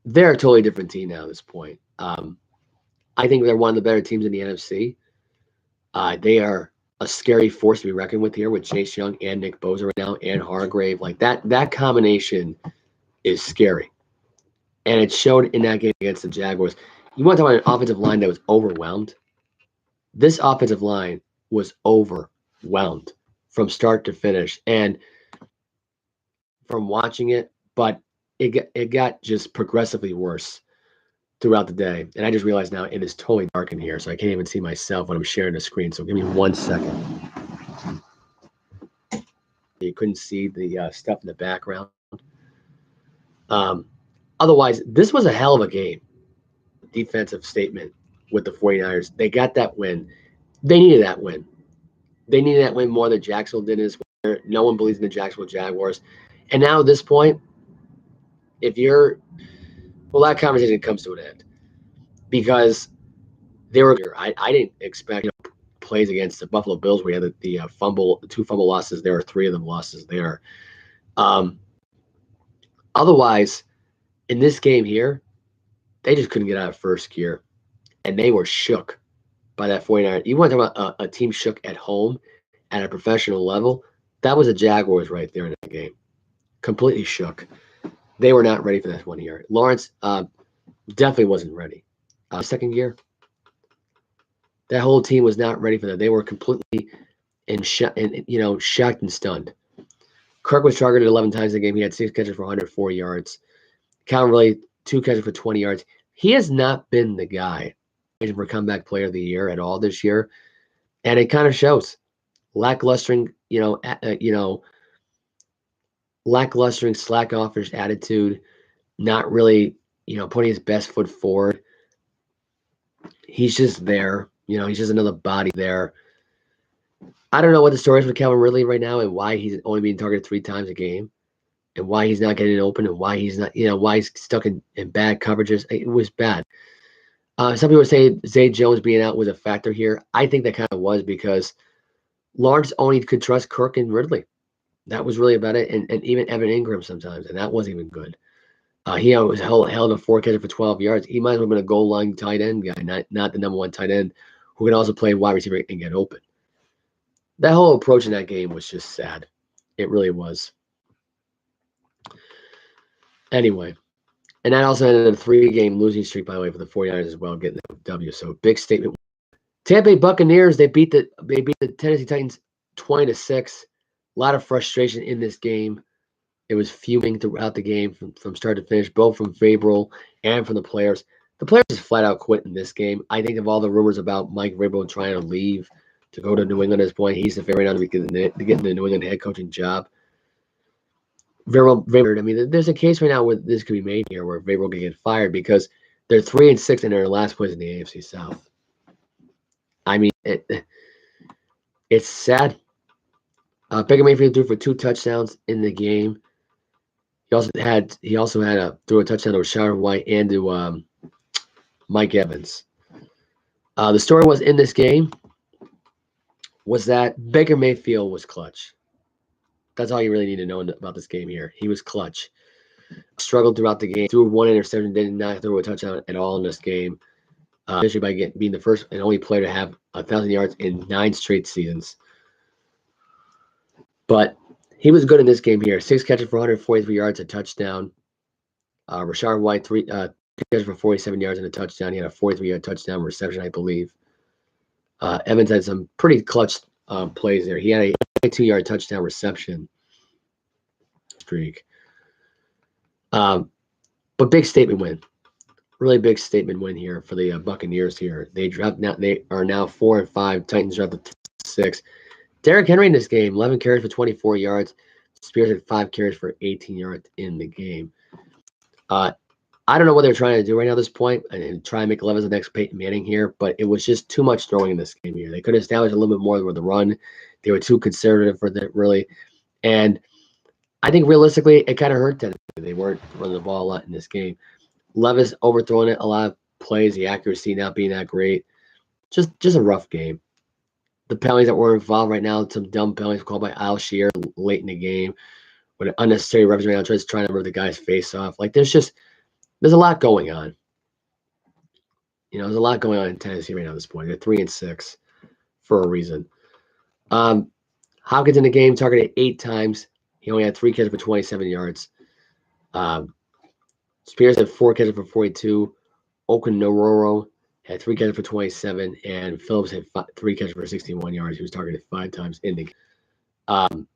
they're a totally different team now at this point. I think they're one of the better teams in the NFC. They are a scary force to be reckoned with here with Chase Young and Nick Bosa right now and Hargrave. Like that combination is scary. And it showed in that game against the Jaguars. You want to talk about an offensive line that was overwhelmed? This offensive line was overwhelmed from start to finish. And from watching it, but it got just progressively worse throughout the day. And I just realized now it is totally dark in here, so I can't even see myself when I'm sharing the screen. So give me 1 second. You couldn't see the stuff in the background. Otherwise, this was a hell of a game. Defensive statement with the 49ers. They got that win. They needed that win. They needed that win more than Jacksonville did this year. No one believes in the Jacksonville Jaguars. And now at this point, if you're – well, that conversation comes to an end because they were – I didn't expect plays against the Buffalo Bills where you had the two fumble losses there, or 3 of them losses there. Otherwise, in this game here, they just couldn't get out of first gear, and they were shook by that 49ers. You want to talk about a team shook at home at a professional level? That was the Jaguars right there in that game. Completely shook. They were not ready for this one here. Lawrence definitely wasn't ready. Second gear, that whole team was not ready for that. They were completely shocked and stunned. Kirk was targeted 11 times in the game. He had 6 catches for 104 yards. Calvin Ridley, 2 catches for 20 yards. He has not been the guy for comeback player of the year at all this year, and it kind of shows. Lacklustering, slack offers attitude, not really, putting his best foot forward. He's just there. He's just another body there. I don't know what the story is with Calvin Ridley right now and why he's only being targeted 3 times a game and why he's not getting open and why he's not, why he's stuck in bad coverages. It was bad. Some people say Zay Jones being out was a factor here. I think that kind of was because Lawrence only could trust Kirk and Ridley. That was really about it. And even Evan Ingram sometimes, and that wasn't even good. He was held a 4 catches for 12 yards. He might as well have been a goal line tight end guy, not the number 1 tight end who can also play wide receiver and get open. That whole approach in that game was just sad. It really was. Anyway, and that also ended a 3-game losing streak, by the way, for the 49ers as well, getting the W. So big statement. Tampa Bay Buccaneers, they beat the Tennessee Titans 20-6. A lot of frustration in this game. It was fuming throughout the game from start to finish, both from Vrabel and from the players. The players just flat out quit in this game. I think of all the rumors about Mike Vrabel trying to leave to go to New England at this point, he's the favorite now to get the New England head coaching job. Vrabel, I mean, there's a case right now where this could be made here where Vrabel can get fired because they're 3-6 and they're in last place in the AFC South. I mean, it's sad. Baker Mayfield threw for 2 touchdowns in the game. He also had threw a touchdown to Rashard White and to Mike Evans. The story was in this game was that Baker Mayfield was clutch. That's all you really need to know about this game here. He was clutch. Struggled throughout the game. Threw 1 interception. Did not throw a touchdown at all in this game. Especially by being the first and only player to have 1,000 yards in 9 straight seasons. But he was good in this game here. 6 catches for 143 yards, a touchdown. Rashard White, 3 catches for 47 yards and a touchdown. He had a 43-yard touchdown reception, I believe. Evans had some pretty clutch plays there. He had a 22-yard touchdown reception streak. But big statement win. Really big statement win here for the Buccaneers here. They are now 4-5. Titans dropped to 6. Derrick Henry in this game, 11 carries for 24 yards. Spears had 5 carries for 18 yards in the game. I don't know what they're trying to do right now at this point and try and make Levis the next Peyton Manning here, but it was just too much throwing in this game here. They could have established a little bit more with the run. They were too conservative for that, really. And I think realistically, it kind of hurt them. They weren't running the ball a lot in this game. Levis overthrowing it, a lot of plays, the accuracy not being that great. Just a rough game. The penalties that were involved right now, some dumb penalties called by Alshire late in the game with an unnecessary reference right now, trying to rip the guy's face off. Like, there's a lot going on. There's a lot going on in Tennessee right now at this point. They're 3-6 for a reason. Hopkins in the game targeted 8 times. He only had 3 catches for 27 yards. Spears had 4 catches for 42. Okunwororo had 3 catches for 27, and Phillips had 3 catches for 61 yards. He was targeted 5 times in the game.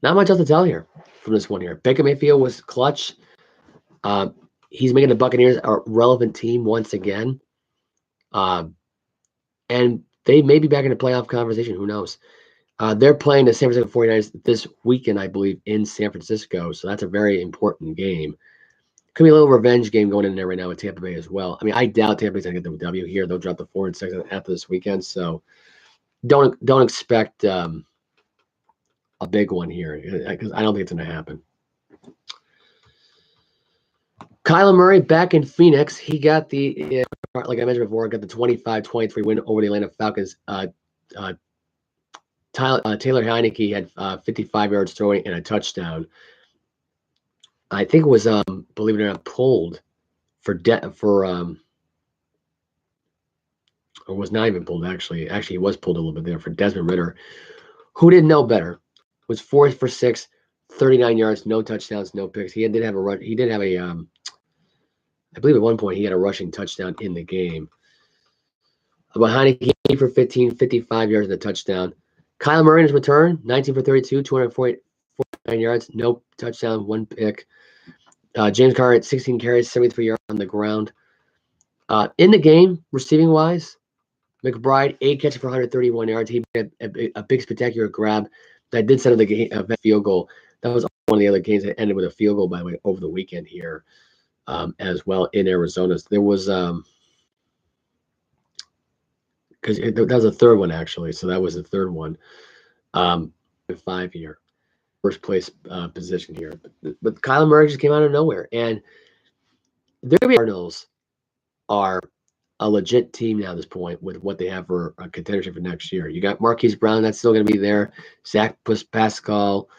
Not much else to tell here from this one here. Baker Mayfield was clutch. Uh, he's making the Buccaneers a relevant team once again. And they may be back in the playoff conversation. Who knows? They're playing the San Francisco 49ers this weekend, I believe, in San Francisco. So that's a very important game. Could be a little revenge game going in there right now with Tampa Bay as well. I mean, I doubt Tampa Bay's going to get the W here. They'll drop the 4 and 6 after this weekend. So don't expect a big one here because I don't think it's going to happen. Kyler Murray back in Phoenix. He got the, like I mentioned before, got the 25-23 win over the Atlanta Falcons. Taylor Heineke had 55 yards throwing and a touchdown. I think it was, believe it or not, pulled or was not even pulled actually. Actually, he was pulled a little bit there for Desmond Ridder, who didn't know better. Was 4 for 6, 39 yards, no touchdowns, no picks. He did have a run. He did have a, I believe at one point he had a rushing touchdown in the game. But Heineke 8 for 15, 55 yards and a touchdown. Kyler Murray in his return, 19 for 32, 249 yards, no touchdown, 1 pick. James Carter at 16 carries, 73 yards on the ground. In the game, receiving-wise, McBride, 8 catches for 131 yards. He had a big spectacular grab that did set up the game, field goal. That was one of the other games that ended with a field goal, by the way, over the weekend here as well in Arizona. So there was because that was the third one actually. So that was the third one. 5 here, first place position here. But Kyler Murray just came out of nowhere, and the Cardinals are a legit team now at this point with what they have for a contendership for next year. You got Marquise Brown, that's still going to be there. Zach Pascal,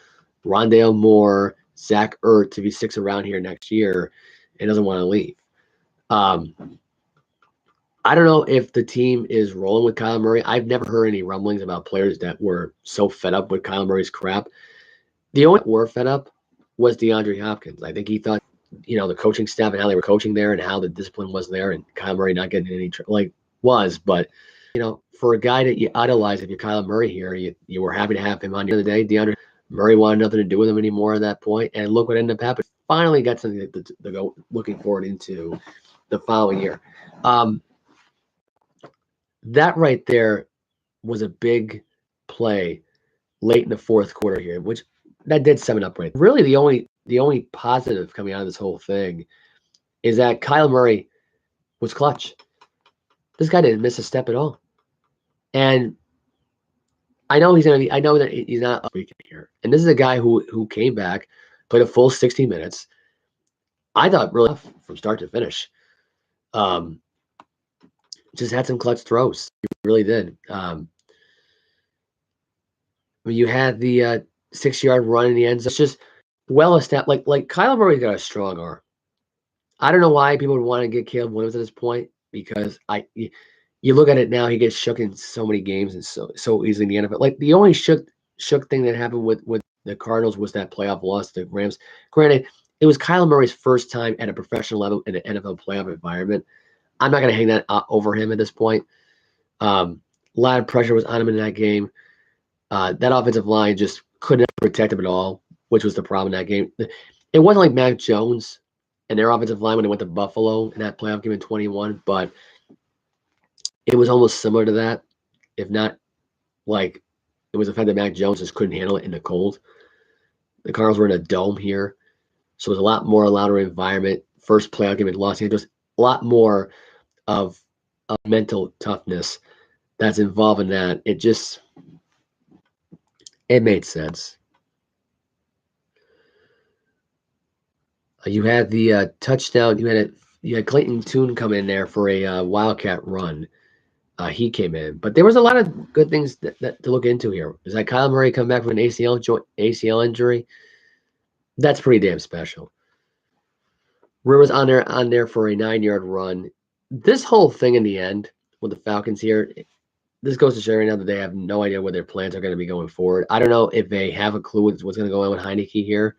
Rondale Moore, Zach Ertz to be 6 around here next year and doesn't want to leave. I don't know if the team is rolling with Kyler Murray. I've never heard any rumblings about players that were so fed up with Kyler Murray's crap. The only that were fed up was DeAndre Hopkins. I think he thought, the coaching staff and how they were coaching there and how the discipline was there and Kyler Murray not getting any but for a guy that you idolize, if you're Kyler Murray here, you were happy to have him on the other day. DeAndre Murray wanted nothing to do with him anymore at that point, and look what ended up happening. Finally got something to go looking forward into the following year. That right there was a big play late in the fourth quarter here, which that did sum it up right. Really, the only positive coming out of this whole thing is that Kyler Murray was clutch. This guy didn't miss a step at all. And I know I know that he's not a weekend here. And this is a guy who came back, played a full 60 minutes. I thought really from start to finish. Just had some clutch throws. He really did. You had the 6-yard run in the end zone. It's just well established. Like Kyler Murray's got a strong arm. I don't know why people would want to get Caleb Williams at this point because you look at it now, he gets shook in so many games and so easily in the NFL. Like the only shook thing that happened with the Cardinals was that playoff loss to the Rams. Granted, it was Kyler Murray's first time at a professional level in an NFL playoff environment. I'm not going to hang that over him at this point. A lot of pressure was on him in that game. That offensive line just couldn't protect him at all, which was the problem in that game. It wasn't like Mac Jones and their offensive line when they went to Buffalo in that playoff game in 21, but it was almost similar to that, if not like it was the fact that Mac Jones just couldn't handle it in the cold. The Cardinals were in a dome here, so it was a lot more louder environment. First playoff game in Los Angeles, a lot more of mental toughness that's involved in that. It made sense. You had the touchdown. You had Clayton Tune come in there for a wildcat run. He came in, but there was a lot of good things that to look into here. Is that Kyler Murray come back from an ACL injury? That's pretty damn special. Rivers on there for a 9-yard run. This whole thing in the end with the Falcons here, this goes to show right now that they have no idea what their plans are going to be going forward. I don't know if they have a clue what's going to go on with Heineke here.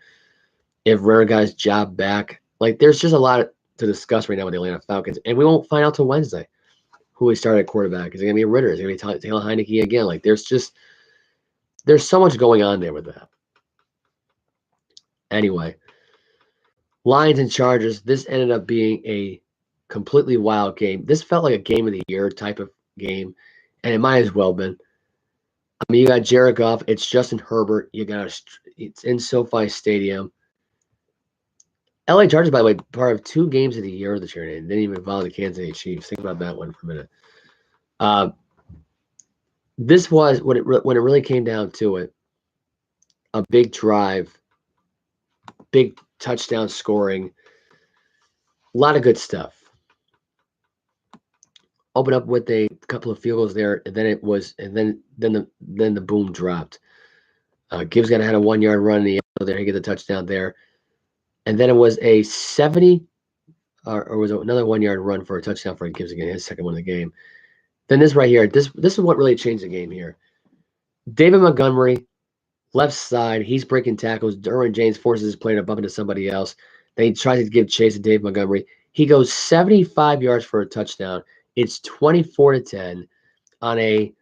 If Rivers got his job back, there's just a lot to discuss right now with the Atlanta Falcons, and we won't find out till Wednesday who we start at quarterback. Is it going to be Ridder? Is it going to be Taylor Heineke again? There's so much going on there with that. Anyway, Lions and Chargers. This ended up being a completely wild game. This felt like a game of the year type of game, and it might as well been. I mean, you got Jared Goff. It's Justin Herbert. It's in SoFi Stadium. LA Chargers, by the way, part of 2 games of the year this year. They didn't even involve the Kansas City Chiefs. Think about that one for a minute. This was when it really came down to it, a big drive, big touchdown scoring, a lot of good stuff. Open up with a couple of field goals there, and then the boom dropped. Gibbs had a 1-yard run in the end there. He get the touchdown there, and then it was a 70, or was it another 1-yard run for a touchdown for Gibbs again, his second one of the game. Then this right here, this is what really changed the game here. David Montgomery, left side, he's breaking tackles. Derwin James forces his player to bump into somebody else. Then he tries to give chase to Dave Montgomery. He goes 75 yards for a touchdown. It's 24-10 on a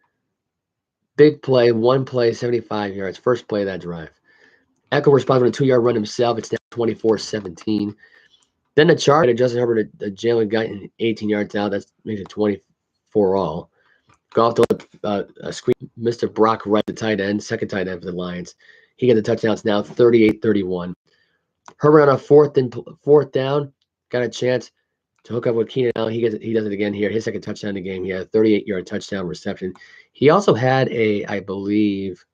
big play, one play, 75 yards. First play of that drive. Echo responds with a 2-yard run himself. It's now 24-17. Then the Chargers, Justin Herbert, a Jalen Guyton, 18 yards out. That makes it 24 all. Goff to a screen, Mr. Brock Wright, the tight end, second tight end for the Lions. He got the touchdowns now, 38-31. Herbert on a fourth down, got a chance to hook up with Keenan Allen. He does it again here. His second touchdown in the game. He had a 38-yard touchdown reception. He also had I believe,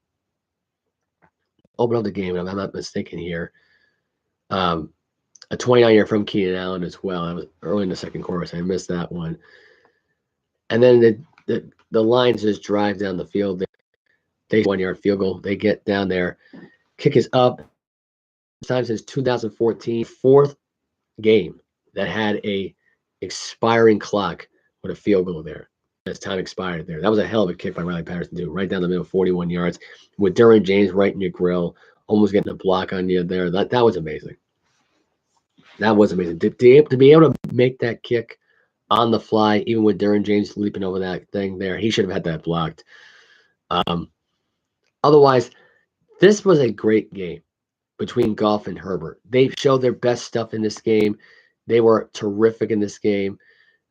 open up the game, and I'm not mistaken here, a 29-yard from Keenan Allen as well. That was early in the second quarter, so I missed that one. And then the Lions just drive down the field. They 1-yard field goal. They get down there. Kick is up. Time since 2014, 4th game that had a expiring clock with a field goal there. As time expired there. That was a hell of a kick by Riley Patterson, too. Right down the middle, 41 yards. With Derwin James right in your grill, almost getting a block on you there. That was amazing. That was amazing. To be able to make that kick on the fly, even with Derwin James leaping over that thing there, he should have had that blocked. Otherwise, this was a great game between Goff and Herbert. They showed their best stuff in this game. They were terrific in this game.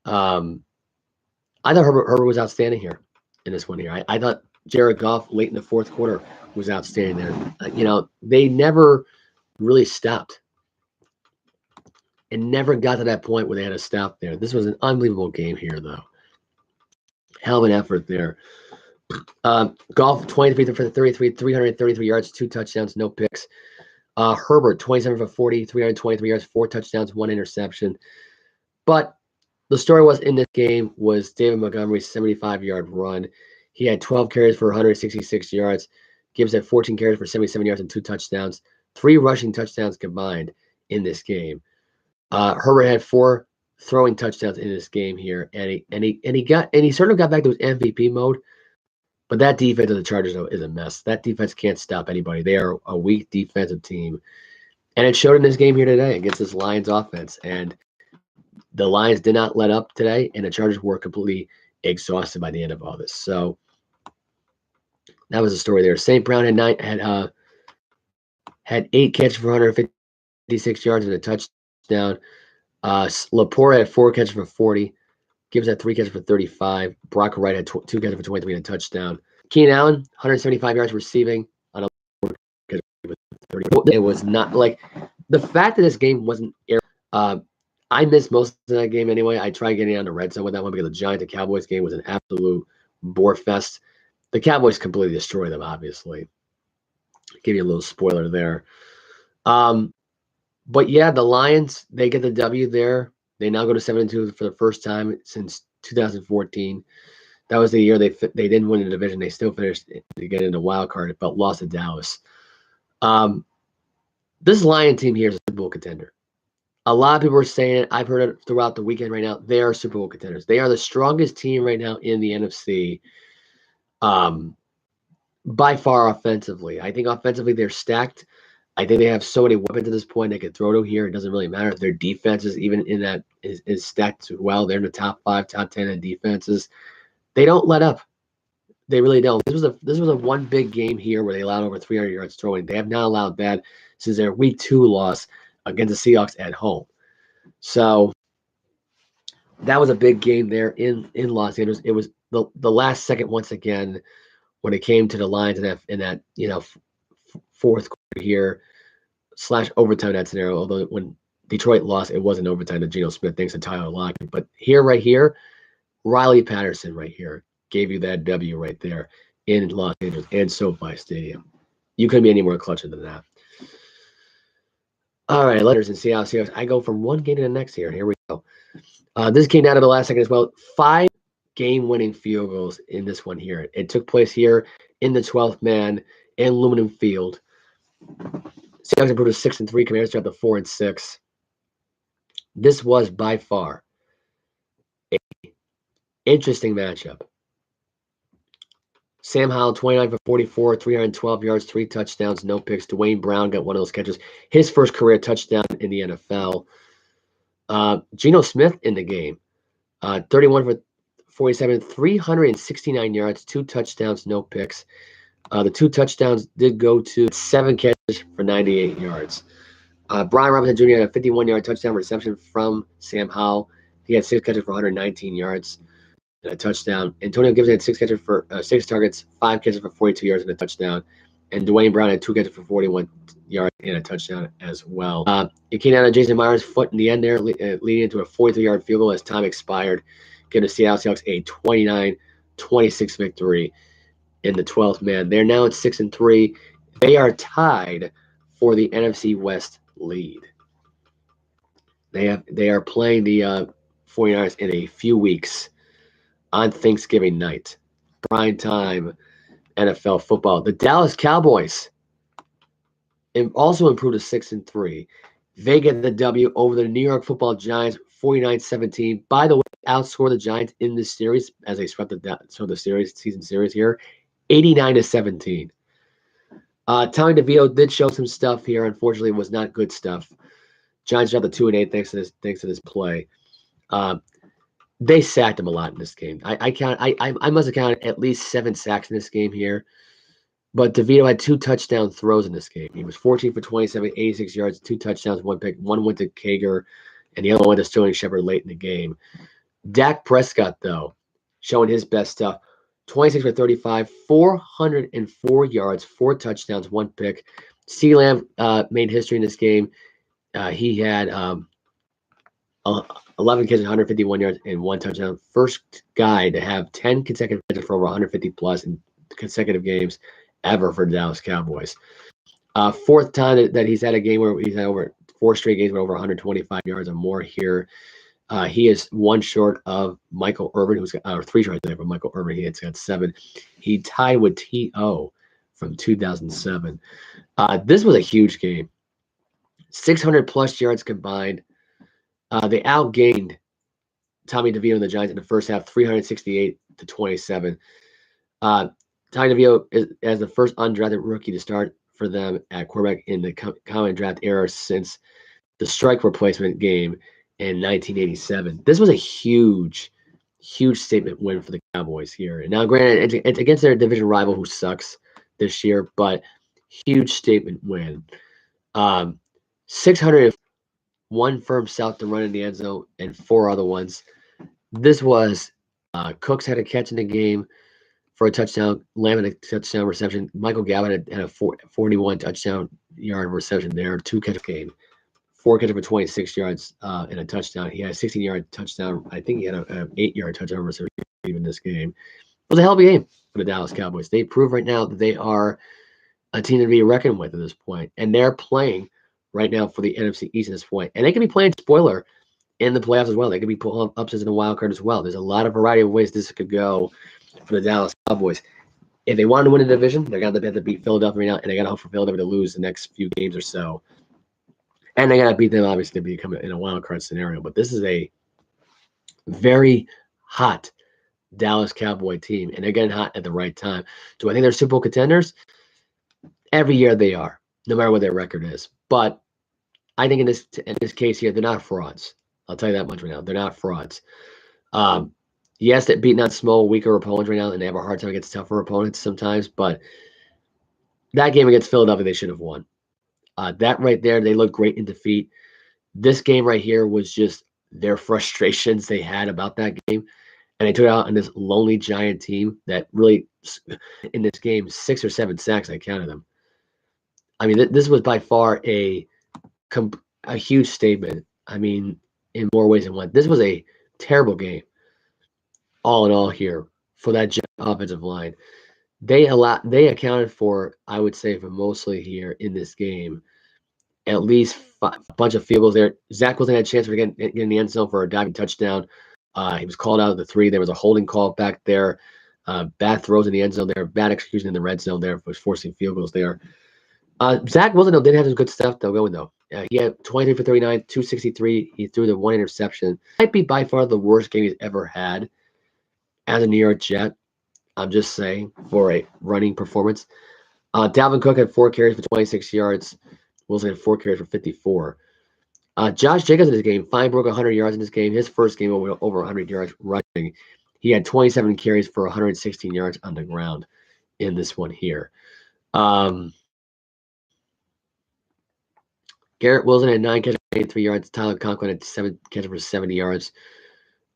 I thought Herbert was outstanding here in this one here. I thought Jared Goff late in the fourth quarter was outstanding there. They never really stopped. It never got to that point where they had to stop there. This was an unbelievable game here, though. Hell of an effort there. Goff, 23 for 33, 333 yards, 2 touchdowns, no picks. Herbert, 27 for 40, 323 yards, 4 touchdowns, 1 interception. But the story was in this game was David Montgomery's 75-yard run. He had 12 carries for 166 yards. Gibbs had 14 carries for 77 yards and 2 touchdowns. 3 rushing touchdowns combined in this game. Herbert had 4 throwing touchdowns in this game here, and he sort of got back to his MVP mode. But that defense of the Chargers is a mess. That defense can't stop anybody. They are a weak defensive team, and it showed in this game here today against this Lions offense. And the Lions did not let up today, and the Chargers were completely exhausted by the end of all this. So that was the story there. St. Brown had 8 catches for 156 yards and a touchdown. Laporte had 4 catches for 40. Gibbs had 3 catches for 35. Brock Wright had 2 catches for 23 and a touchdown. Keenan Allen, 175 yards receiving on a 30. It was not like the fact that this game wasn't air. I missed most of that game anyway. I tried getting on the red zone with that one because the Giants and Cowboys game was an absolute bore fest. The Cowboys completely destroyed them, obviously. Give you a little spoiler there. But yeah, the Lions, they get the W there. They now go to 7-2 for the first time since 2014. That was the year they didn't win the division. They still finished to get into wild card, but lost to Dallas. This Lion team here is a Super Bowl contender. A lot of people are saying it. I've heard it throughout the weekend right now. They are Super Bowl contenders. They are the strongest team right now in the NFC. By far offensively. I think offensively they're stacked. I think they have so many weapons at this point they can throw to here. It doesn't really matter if their defenses, even in that, is stacked well. They're in the top 5, top 10 in defenses. They don't let up. They really don't. This was a one big game here where they allowed over 300 yards throwing. They have not allowed that since their Week 2 loss against the Seahawks at home. So that was a big game there in Los Angeles. It was the last second once again when it came to the Lions in that fourth quarter here / overtime in that scenario. Although when Detroit lost, it wasn't overtime to Geno Smith thanks to Tyler Lockett. But right here, Riley Patterson right here gave you that W right there in Los Angeles and SoFi Stadium. You couldn't be any more clutcher than that. All right, letters and Seattle Seahawks. I go from one game to the next here. Here we go. This came down to the last second as well. 5 game-winning field goals in this one here. It took place here in the 12th man in Aluminum Field. Seahawks improved to 6-3. Commanders dropped to 4-6. This was by far an interesting matchup. Sam Howell, 29 for 44, 312 yards, 3 touchdowns, no picks. Dwayne Brown got one of those catches. His first career touchdown in the NFL. Geno Smith in the game. 31 for 47, 369 yards, 2 touchdowns, no picks. The 2 touchdowns did go to 7 catches for 98 yards. Brian Robinson Jr. had a 51-yard touchdown reception from Sam Howell. He had 6 catches for 119 yards and a touchdown. Antonio Gibson had 6 catches for 6 targets, 5 catches for 42 yards and a touchdown. And Dwayne Brown had 2 catches for 41 yards and a touchdown as well. It came down to Jason Myers' foot in the end there, leading into a 43-yard field goal as time expired, giving the Seattle Seahawks a 29-26 victory in the 12th man. They're now at 6-3. They are tied for the NFC West lead. They are playing the 49ers in a few weeks on Thanksgiving night. Prime time NFL football. The Dallas Cowboys also improved to 6-3. They get the W over the New York Football Giants, 49-17. By the way, outscored the Giants in this series as they swept the season series here, 89-17. Tommy DeVito did show some stuff here. Unfortunately, it was not good stuff. Giants dropped to 2-8 thanks to this play. They sacked him a lot in this game. I must have counted at least 7 sacks in this game here. But DeVito had 2 touchdown throws in this game. He was 14 for 27, 86 yards, 2 touchdowns, 1 pick. One went to Kager, and the other went to Sterling Shepard late in the game. Dak Prescott, though, showing his best stuff. 26 for 35, 404 yards, 4 touchdowns, 1 pick. CeeDee Lamb made history in this game. He had 11 catches, 151 yards, and 1 touchdown. First guy to have 10 consecutive catches for over 150 plus in consecutive games ever for the Dallas Cowboys. 4th time that he's had a game where he's had over 4 straight games with over 125 yards or more here. He is 1 short of Michael Irvin, who's got 3 short there from Michael Irvin. He's got 7. He tied with T.O. from 2007. This was a huge game. 600 plus yards combined. They outgained Tommy DeVito and the Giants in the first half, 368-27. Tommy DeVito is as the first undrafted rookie to start for them at quarterback in the common draft era since the strike replacement game in 1987. This was a huge statement win for the Cowboys here. And now, granted, it's against their division rival who sucks this year, but huge statement win. 601 firm south to run in the end zone and 4 other ones. This was Cooks had a catch in the game for a touchdown. Lamb had a touchdown reception. Michael Gallup had a 41 touchdown yard reception there. 2 catch game. 4 catches for 26 yards and a touchdown. He had a 16-yard touchdown. I think he had an 8-yard touchdown reception in this game. It was a hell of a game for the Dallas Cowboys. They prove right now that they are a team to be reckoned with at this point, and they're playing right now for the NFC East at this point. And they can be playing spoiler in the playoffs as well. They could be pulling upsets in the wild card as well. There's a lot of variety of ways this could go for the Dallas Cowboys. If they want to win a division, they're going to have to beat Philadelphia right now, and they got to hope for Philadelphia to lose the next few games or so. And they got to beat them, obviously, to become in a wild card scenario. But this is a very hot Dallas Cowboy team, and they're getting hot at the right time. Do I think they're Super Bowl contenders? Every year they are, no matter what their record is. But I think in this case here, they're not frauds. I'll tell you that much right now. They're not frauds. Yes, they're beating on small, weaker opponents right now, and they have a hard time against tougher opponents sometimes. But that game against Philadelphia, they should have won. That right there, they looked great in defeat. This game right here was just their frustrations they had about that game, and they took it out on this lonely Giant team that really, in this game, 6 or 7 sacks. I counted them. I mean, this was by far a huge statement. I mean, in more ways than one. This was a terrible game, all in all here for that Jet offensive line. They accounted for, I would say, for mostly here in this game, at least a bunch of field goals there. Zach Wilson had a chance for getting in the end zone for a diving touchdown. He was called out of the 3. There was a holding call back there. Bad throws in the end zone there. Bad execution in the red zone there, was forcing field goals there. Zach Wilson, though, did have some good stuff, though, going, though. He had 23 for 39, 263. He threw the 1 interception. Might be by far the worst game he's ever had as a New York Jet. I'm just saying, for a running performance. Dalvin Cook had 4 carries for 26 yards. Wilson had 4 carries for 54. Josh Jacobs in this game, broke 100 yards in this game. His first game over 100 yards rushing. He had 27 carries for 116 yards on the ground in this one here. Garrett Wilson had 9 catches for 83 yards. Tyler Conklin had 7 catches for 70 yards.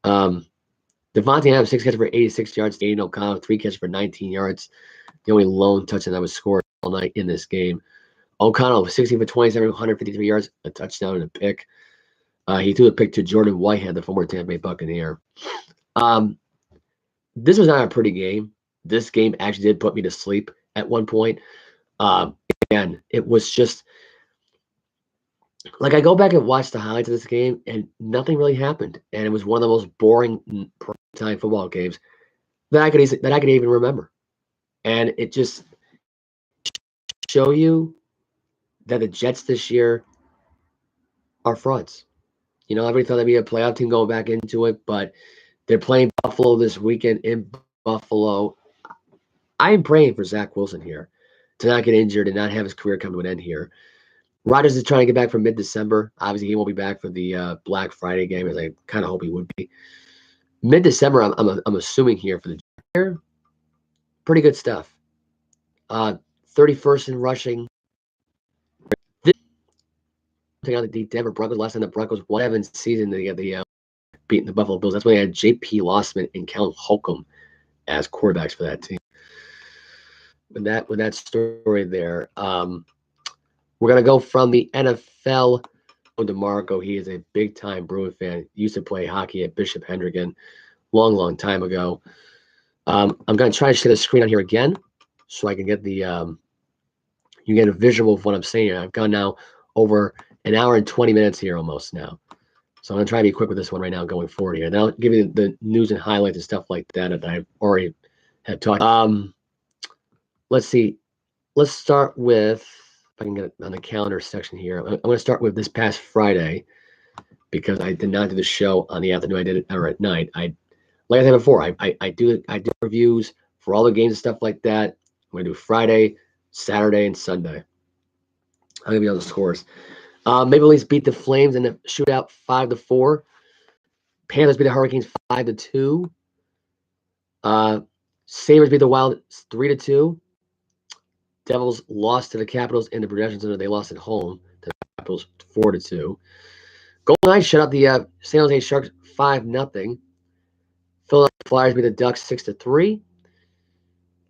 Devontae Adams, 6 catches for 86 yards. Aiden O'Connell, 3 catches for 19 yards. The only lone touchdown that was scored all night in this game. O'Connell, 16 for 27, 153 yards, a touchdown and a pick. He threw a pick to Jordan Whitehead, the former Tampa Bay Buccaneer. This was not a pretty game. This game actually did put me to sleep at one point. Again, it was just like I go back and watch the highlights of this game, and nothing really happened. And it was one of the most boring time football games that I could even remember. And it just show you that the Jets this year are frauds. You know, everybody thought they'd be a playoff team going back into it, but they're playing Buffalo this weekend in Buffalo. I am praying for Zach Wilson here to not get injured and not have his career come to an end here. Rodgers is trying to get back for mid-December. Obviously, he won't be back for the Black Friday game, as I kind of hope he would be. Mid-December, I'm assuming here for the year. Pretty good stuff. 31st in rushing. Taking out the Denver Broncos. Last time the Broncos won 7 season, they get the beating the Buffalo Bills. That's when they had J.P. Lossman and Cal Holcomb as quarterbacks for that team. With that story there, we're gonna go from the NFL to DeMarco. He is a big time Bruin fan. Used to play hockey at Bishop Hendricken, long time ago. I'm gonna try to share the screen on here again, so I can get the you get a visual of what I'm saying. I've gone now over an hour and 20 minutes here almost now. So I'm going to try to be quick with this one right now going forward here. Now I'll give you the news and highlights and stuff like that I've already had talked. Let's see. Let's start with, if I can get it on the calendar section here. I'm going to start with this past Friday because I did not do the show on the afternoon. I did it at night. Like I said before, I do reviews for all the games and stuff like that. I'm going to do Friday, Saturday, and Sunday. I'm going to be on the scores. Maple Leafs beat the Flames in the shootout 5-4. Panthers beat the Hurricanes 5-2. Sabres beat the Wild 3-2. Devils lost to the Capitals in the Progression Center. They lost at home to the Capitals 4-2. Golden Knights shut out the San Jose Sharks 5-0. Philadelphia Flyers beat the Ducks 6-3.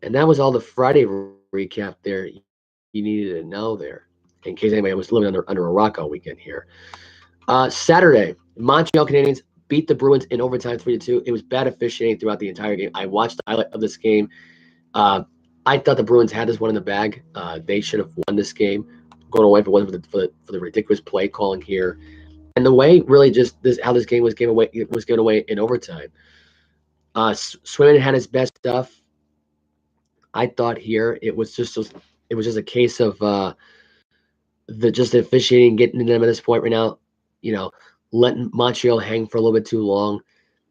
And that was all the Friday recap there you needed to know there, in case anybody was living under a rock all weekend here. Saturday, Montreal Canadiens beat the Bruins in overtime 3-2. It was bad officiating throughout the entire game. I watched the highlight of this game. I thought the Bruins had this one in the bag. They should have won this game, going away if it wasn't for the ridiculous play calling here, and the way really just how this game was given away in overtime. Swayman had his best stuff. I thought here it was just a case of the officiating getting to them at this point right now. You know, letting Montreal hang for a little bit too long.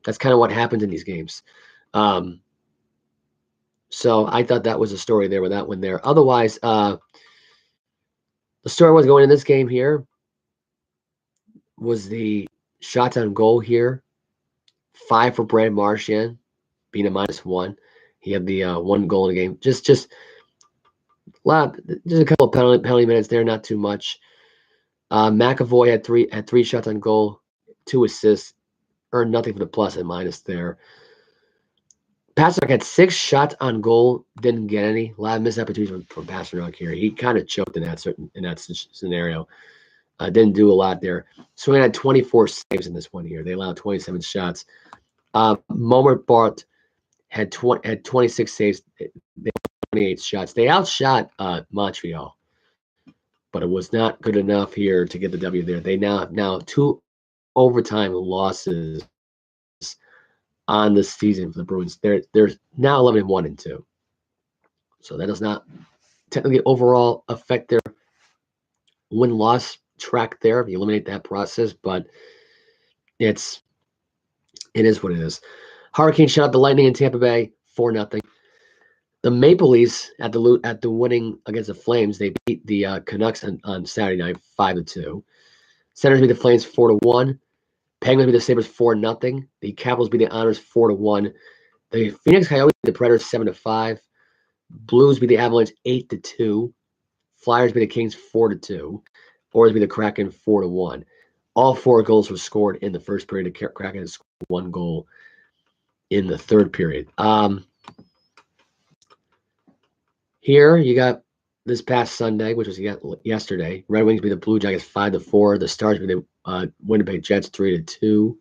That's kind of what happens in these games. So I thought that was a story there with that one there. Otherwise, the story was going in this game here was the shots on goal here. 5 for Brad Marchand, being a -1. He had the 1 goal in the game. Just Just a couple of penalty minutes there, not too much. McAvoy had three shots on goal, 2 assists, earned nothing for the plus and minus there. Pasternak had 6 shots on goal, didn't get any. A lot of missed opportunities from Pasternak here. He kind of choked in that scenario. Didn't do a lot there. Swinging had 24 saves in this one here. They allowed 27 shots. Moment Bart had 26 saves, 28 shots. They outshot Montreal, but it was not good enough here to get the W there. They now have 2 overtime losses on the season for the Bruins. They're now 11-1-2. So that does not technically overall affect their win-loss track there if you eliminate that process, but it is what it is. Hurricanes shut out the Lightning in Tampa Bay 4-0. The Maple Leafs at the winning against the Flames, they beat the Canucks on Saturday night 5-2. Senators beat the Flames 4-1. Penguins beat the Sabres 4-0. The Capitals beat the Honors 4-1. The Phoenix Coyotes beat the Predators 7-5. Blues beat the Avalanche 8-2. Flyers beat the Kings 4-2. Oilers beat the Kraken 4-1. All 4 goals were scored in the first period. The Kraken scored 1 goal in the third period. Here you got this past Sunday, which was yesterday. Red Wings beat the Blue Jackets 5-4. The Stars beat the Winnipeg Jets 3-2.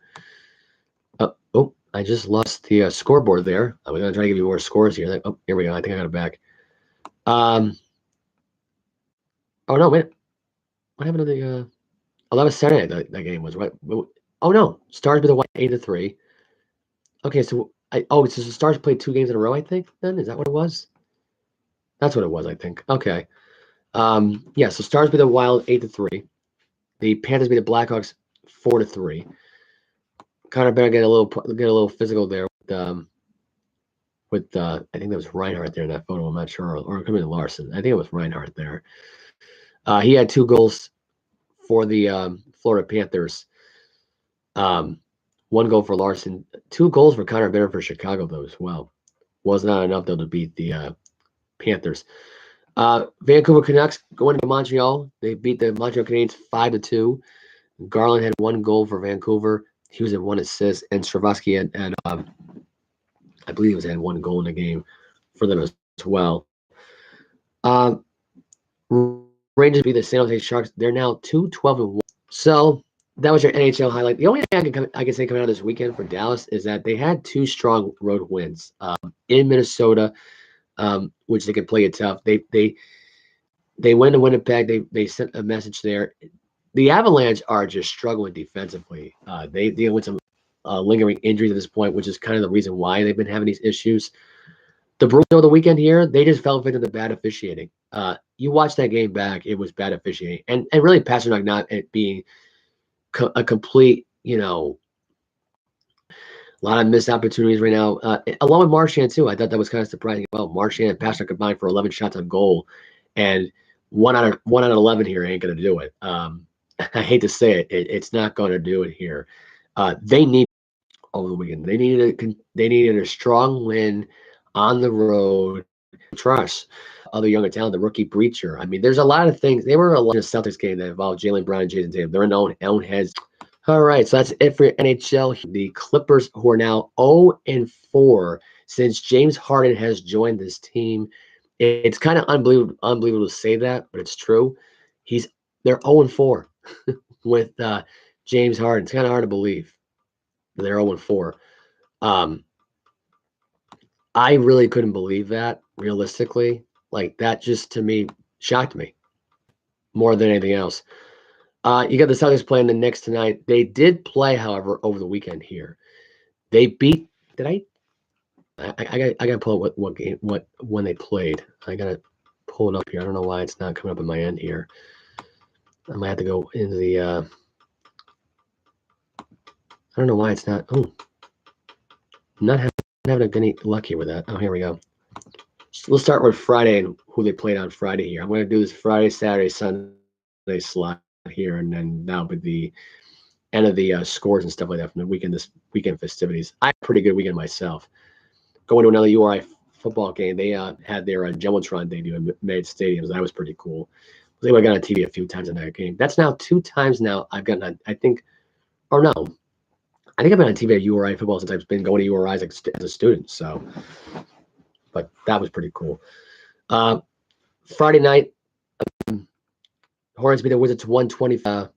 I just lost the scoreboard there. I'm going to try to give you more scores here. Oh, here we go. I think I got it back. Oh no, wait. What happened to the? Oh, that was Saturday. That game was right. Oh no, Stars beat the White 8-3. Okay, so so the Stars played 2 games in a row. I think then is that what it was? That's what it was. I think. Okay. Yeah. So Stars beat the Wild 8-3. The Panthers beat the Blackhawks 4-3. Connor Bear get a little physical there with I think that was Reinhardt there in that photo. I'm not sure, or it could have been Larson. I think it was Reinhardt there. He had 2 goals for the Florida Panthers. 1 goal for Larson, 2 goals for Connor Bedard for Chicago though as well. Was not enough though to beat the Panthers. Vancouver Canucks going to Montreal. They beat the Montreal Canadiens 5-2. Garland had 1 goal for Vancouver. He was at 1 assist, and Stravosky had I believe he was had 1 goal in the game for them as well. Rangers beat the San Jose Sharks. They're now 2-12-1. So that was your NHL highlight. The only thing I can say coming out of this weekend for Dallas is that they had 2 strong road wins in Minnesota, which they could play it tough. They went to Winnipeg. They sent a message there. The Avalanche are just struggling defensively. They deal with some lingering injuries at this point, which is kind of the reason why they've been having these issues. The Bruins over the weekend here, they just fell victim to bad officiating. You watch that game back, it was bad officiating. And really Pastrnak not being a complete, a lot of missed opportunities right now. Along with Marchand too. I thought that was kind of surprising. Well, Marchand and Pastrnak combined for 11 shots on goal. And 1 out of 11 here ain't going to do it. I hate to say it, it's not going to do it here. They need over the weekend. They needed a strong win on the road. Trust other younger talent, the rookie Breacher. I mean, there's a lot of things. They were a lot of Celtics game that involved Jaylen Brown and Jason Tatum. They're in own heads. All right, so that's it for NHL. The Clippers, who are now 0-4 since James Harden has joined this team. It's kind of unbelievable to say that, but it's true. They're 0-4 with James Harden. It's kind of hard to believe they're 0-4. I really couldn't believe that realistically. Like that just to me shocked me more than anything else. You got the Celtics playing the Knicks tonight. They did play, however, over the weekend here. They beat. Did I gotta pull up what when they played. I gotta pull it up here. I don't know why it's not coming up in my end here. I might have to go into the. I don't know why it's not. Oh, not having any luck here with that. Oh, here we go. Let's start with Friday and who they played on Friday here. I'm going to do this Friday, Saturday, Sunday slot here, and then that'll be the end of the scores and stuff like that from the weekend. This weekend festivities. I had a pretty good weekend myself. Going to another URI football game. They had their Jumbotron debut in Med Stadiums. That was pretty cool. I was able to get on TV a few times in that game. That's now 2 times now I've gotten on, I think, or no, I think I've been on TV at URI football since I've been going to URIs as a student. So, but that was pretty cool. Friday night, Hornets beat the Wizards 125.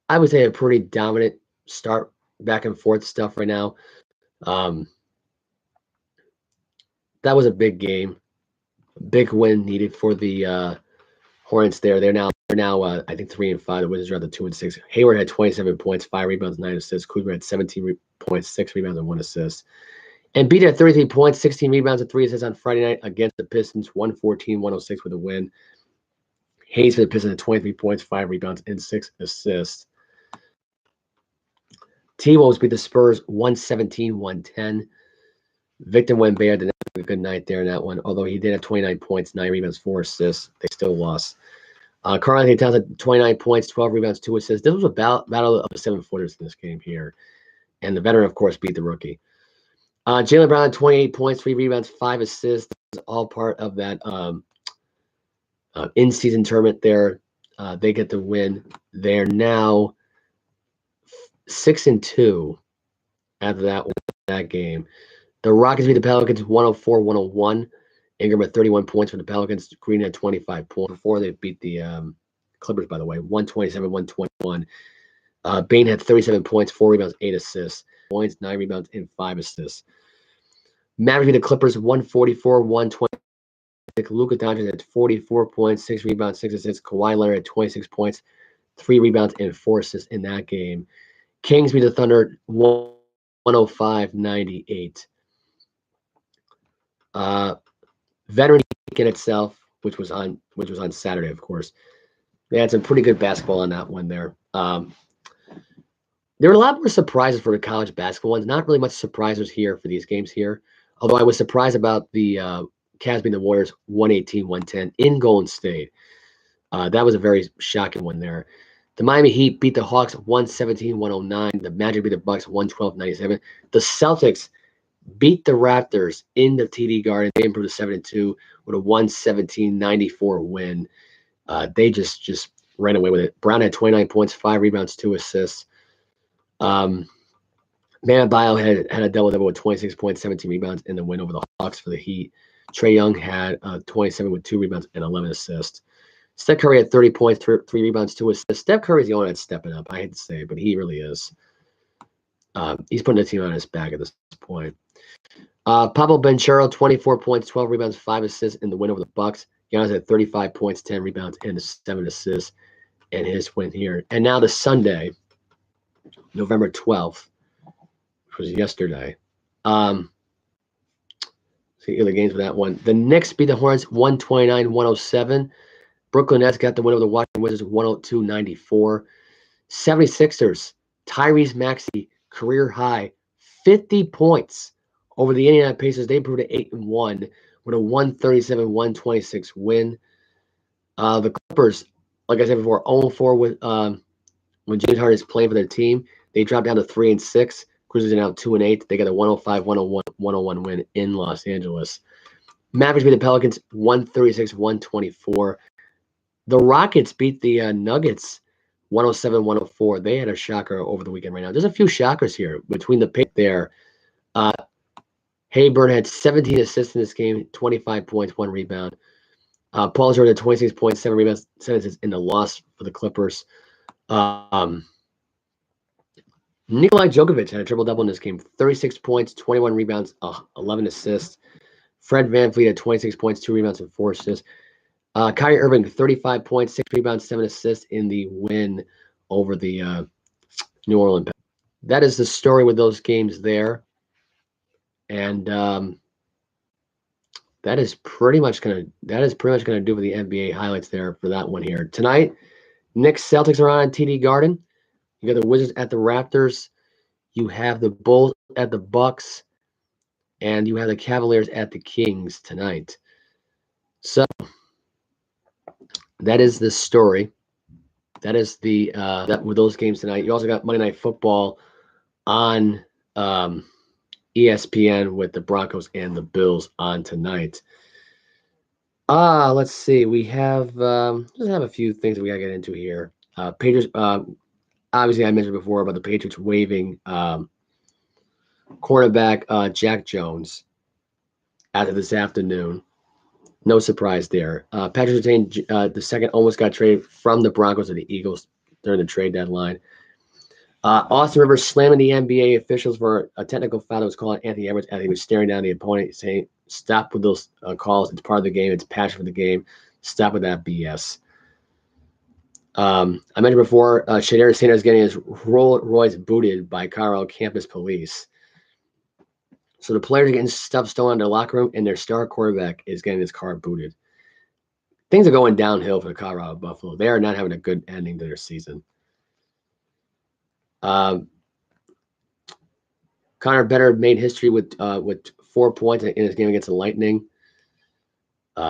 I would say a pretty dominant start, back and forth stuff right now. That was a big game, big win needed for the Hornets. They're now I think 3-5. The Wizards are at the 2-6. Hayward had 27 points, 5 rebounds, 9 assists. Kuzma had 17 points, 6 rebounds, and 1 assist. And beat at 33 points, 16 rebounds, and 3 assists on Friday night against the Pistons, 114-106 with a win. Hayes for the Pistons had 23 points, 5 rebounds, and 6 assists. T-Wolves beat the Spurs 117-110. Victor Wembanyama did not have a good night there in that one, although he did have 29 points, 9 rebounds, 4 assists. They still lost. Karl-Anthony Towns had 29 points, 12 rebounds, 2 assists. This was a battle of the 7-footers in this game here. And the veteran, of course, beat the rookie. Jaylen Brown had 28 points, 3 rebounds, 5 assists. This was all part of that in-season tournament there. They get the win. They're now 6-2 after that game. The Rockets beat the Pelicans 104-101. Ingram had 31 points for the Pelicans. Green had 25 points. Before they beat the Clippers, by the way, 127-121. Bain had 37 points, 4 rebounds, 8 assists. 9 rebounds, and 5 assists. Mavericks beat the Clippers 144-120. Luka Doncic had 44 points, 6 rebounds, 6 assists. Kawhi Leonard had 26 points, 3 rebounds, and 4 assists in that game. Kings beat the Thunder 105-98. Veteran weekend itself, which was on Saturday, of course. They had some pretty good basketball on that one there. There were a lot more surprises for the college basketball ones. Not really much surprises here for these games here. Although I was surprised about the Cavs beating the Warriors 118-110 in Golden State. That was a very shocking one there. The Miami Heat beat the Hawks 117-109. The Magic beat the Bucks 112-97. The Celtics beat the Raptors in the TD Garden. They improved to 7-2 with a 117-94 win. They just ran away with it. Brown had 29 points, 5 rebounds, 2 assists. Man Bio had a double-double with 26 points, 17 rebounds in the win over the Hawks for the Heat. Trae Young had 27 with 2 rebounds and 11 assists. Steph Curry had 30 points, 3 rebounds, 2 assists. Steph Curry's the only one that's stepping up. I hate to say it, but he really is. He's putting the team on his back at this point. Pablo Banchero, 24 points, 12 rebounds, 5 assists in the win over the Bucks. Giannis had 35 points, 10 rebounds, and 7 assists in his win here. And now the Sunday, November 12th, which was yesterday. See the games for that one. The Knicks beat the Hornets 129-107. Brooklyn Nets got the win over the Washington Wizards 102-94. 76ers, Tyrese Maxey, career high, 50 points over the Indiana Pacers. They improved to 8-1 with a 137-126 win. The Clippers, like I said before, 0-4 with when James Harden is playing for their team. They dropped down to 3-6. Grizzlies are now 2-8. They got a 105-101 win in Los Angeles. Mavericks beat the Pelicans 136-124. The Rockets beat the Nuggets 107-104. They had a shocker over the weekend right now. There's a few shockers here between the pick there. Hayburn had 17 assists in this game, 25 points, 1 rebound. Paul George had 26 points, 7 rebounds, 7 assists in the loss for the Clippers. Nikolai Djokovic had a triple-double in this game, 36 points, 21 rebounds, 11 assists. Fred VanVleet had 26 points, 2 rebounds, and 4 assists. Kyrie Irving, 35 points, 6 rebounds, 7 assists in the win over the New Orleans. That is the story with those games there. And that is pretty much gonna do for the NBA highlights there for that one here. Tonight, Knicks Celtics are on TD Garden. You got the Wizards at the Raptors. You have the Bulls at the Bucks. And you have the Cavaliers at the Kings tonight. So that is the story. That is the that with those games tonight. You also got Monday Night Football on ESPN with the Broncos and the Bills on tonight. Let's see. We have just have a few things that we gotta get into here. Patriots. Obviously, I mentioned before about the Patriots waiving cornerback Jack Jones after this afternoon. No surprise there. Patrick Surtain, the second, almost got traded from the Broncos to the Eagles during the trade deadline. Austin Rivers slamming the NBA officials for a technical foul that was called on Anthony Edwards as he was staring down the opponent, saying, "Stop with those calls. It's part of the game. It's passion for the game. Stop with that BS." I mentioned before, Shadari Sanders getting his Rolls Royce booted by Colorado campus police. So the players are getting stuff stolen in their locker room, and their star quarterback is getting his car booted. Things are going downhill for the Colorado Buffalo. They are not having a good ending to their season. Connor Better made history with 4 points in his game against the Lightning.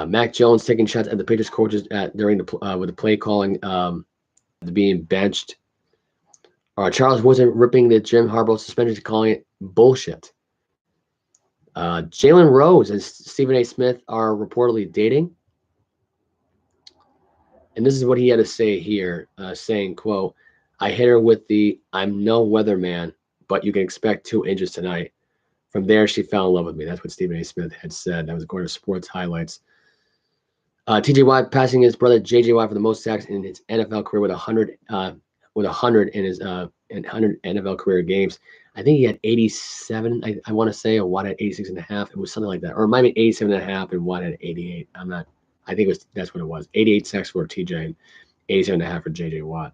Mac Jones taking shots at the Patriots coaches during the with the play calling being benched. Charles wasn't ripping the Jim Harbaugh suspension, calling it bullshit. Jalen Rose and Stephen A. Smith are reportedly dating. And this is what he had to say here, saying, quote, "I hit her with the, I'm no weatherman, but you can expect 2 inches tonight. From there, she fell in love with me." That's what Stephen A. Smith had said. That was according to Sports Highlights. T.J. Watt passing his brother J.J. Watt for the most sacks in his NFL career with 100 in his 100 NFL career games. I think he had 87, I want to say, or Watt had 86 and a half. It was something like that. Or it might be 87 and a half and Watt had 88. I think that's what it was. 88 sacks for TJ and 87 and a half for JJ Watt.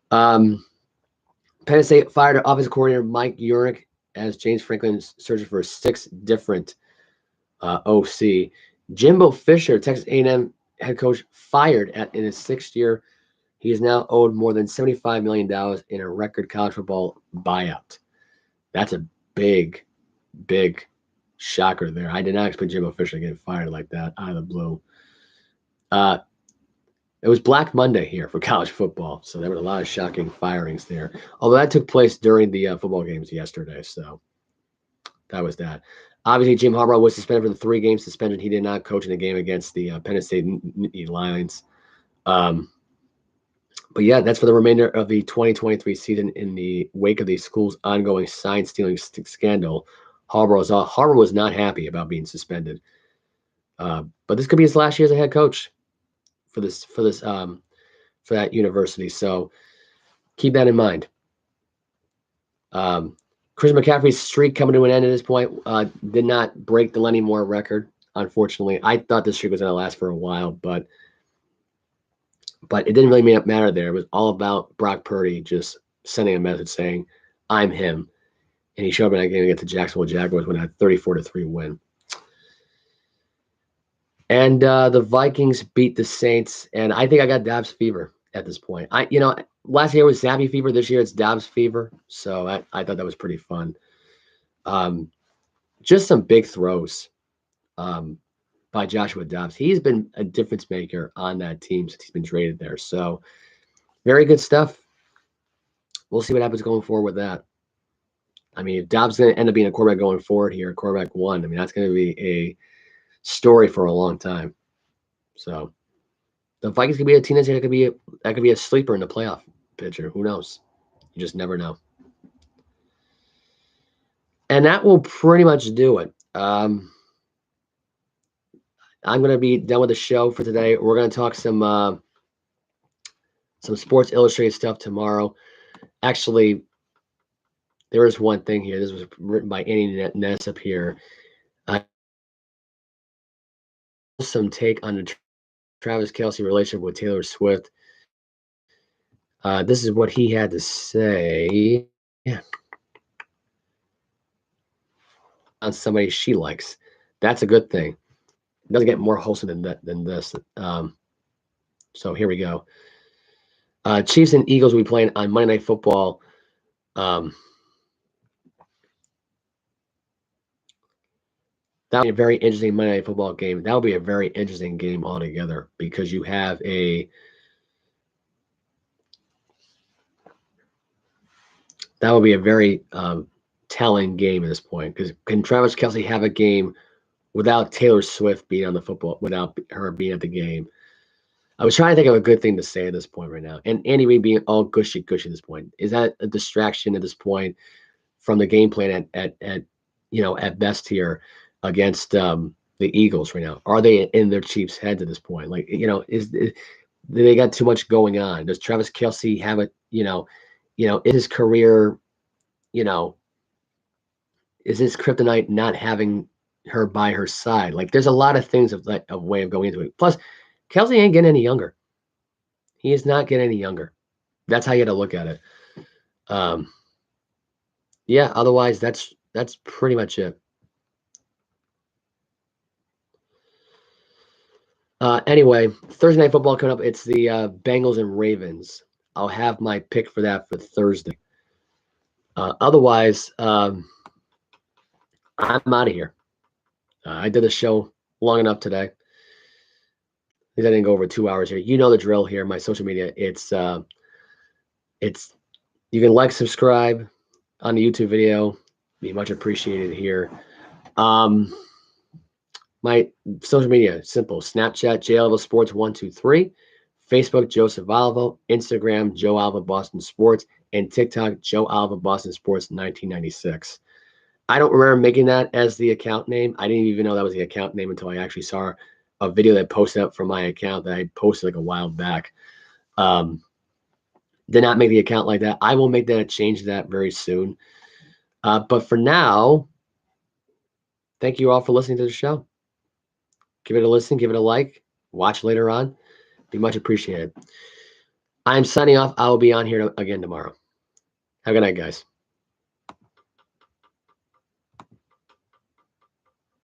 Penn State fired offensive coordinator Mike Yurnick as James Franklin is searching for 6 different OC. Jimbo Fisher, Texas A&M head coach, fired in his 6th year. He is now owed more than $75 million in a record college football buyout. That's a big, big shocker there. I did not expect Jimbo Fisher to get fired like that out of the blue. It was Black Monday here for college football, so there were a lot of shocking firings there. Although that took place during the football games yesterday, so that was that. Obviously, Jim Harbaugh was suspended for the 3-game suspension. He did not coach in the game against the Penn State Lions. But yeah, that's for the remainder of the 2023 season in the wake of the school's ongoing sign stealing scandal. Harbaugh was not happy about being suspended. But this could be his last year as a head coach for that university. So keep that in mind. Chris McCaffrey's streak coming to an end at this point did not break the Lenny Moore record, unfortunately. I thought this streak was going to last for a while, but it didn't really matter there. It was all about Brock Purdy just sending a message saying, "I'm him." And he showed up in that game against the Jacksonville Jaguars when they had a 34-3 win. And the Vikings beat the Saints, and I think I got Dobbs fever at this point. Last year was Zappy fever. This year it's Dobbs fever. So I thought that was pretty fun. Just some big throws by Joshua Dobbs. He's been a difference maker on that team since he's been traded there. So very good stuff. We'll see what happens going forward with that. I mean, if Dobbs is going to end up being a quarterback going forward here, quarterback 1, I mean, that's going to be a story for a long time. So the Vikings could be a team that could be a sleeper in the playoff picture. Who knows? You just never know. And that will pretty much do it. I'm going to be done with the show for today. We're going to talk some Sports Illustrated stuff tomorrow. Actually, there is one thing here. This was written by Annie Ness up here. Some take on the Travis Kelce relationship with Taylor Swift. This is what he had to say. Yeah. On somebody she likes. That's a good thing. It doesn't get more wholesome than this. So here we go. Chiefs and Eagles will be playing on Monday Night Football. That would be a very interesting Monday Night Football game. That would be a very interesting game altogether because you have that would be a very telling game at this point, because can Travis Kelce have a game without Taylor Swift being on the football, without her being at the game? I was trying to think of a good thing to say at this point right now. And Andy Reid being all gushy at this point. Is that a distraction at this point from the game plan at at best here against the Eagles right now? Are they in their Chiefs' heads at this point? Like, do they got too much going on? Does Travis Kelce have is his career, you know, is his kryptonite not having her by her side? Like, there's a lot of things of like a way of going into it. Plus, Kelce ain't getting any younger. He is not getting any younger. That's how you got to look at it. Yeah. Otherwise, that's pretty much it. Anyway, Thursday night football coming up. It's the Bengals and Ravens. I'll have my pick for that for Thursday. Otherwise, I'm out of here. I did the show long enough today. I didn't go over 2 hours here. You know the drill here. My social media. It's you can like, subscribe on the YouTube video. Be much appreciated here. My social media, simple. Snapchat, JAlva Sports 123. Facebook, Joseph Alva. Instagram, Joe Alva Boston Sports. And TikTok, Joe Alva Boston Sports 1996. I don't remember making that as the account name. I didn't even know that was the account name until I actually saw a video that posted up from my account that I posted like a while back. Did not make the account like that. I will make that change that very soon. But for now, thank you all for listening to the show. Give it a listen, give it a like, watch later on. Be much appreciated. I'm signing off. I will be on here again tomorrow. Have a good night, guys.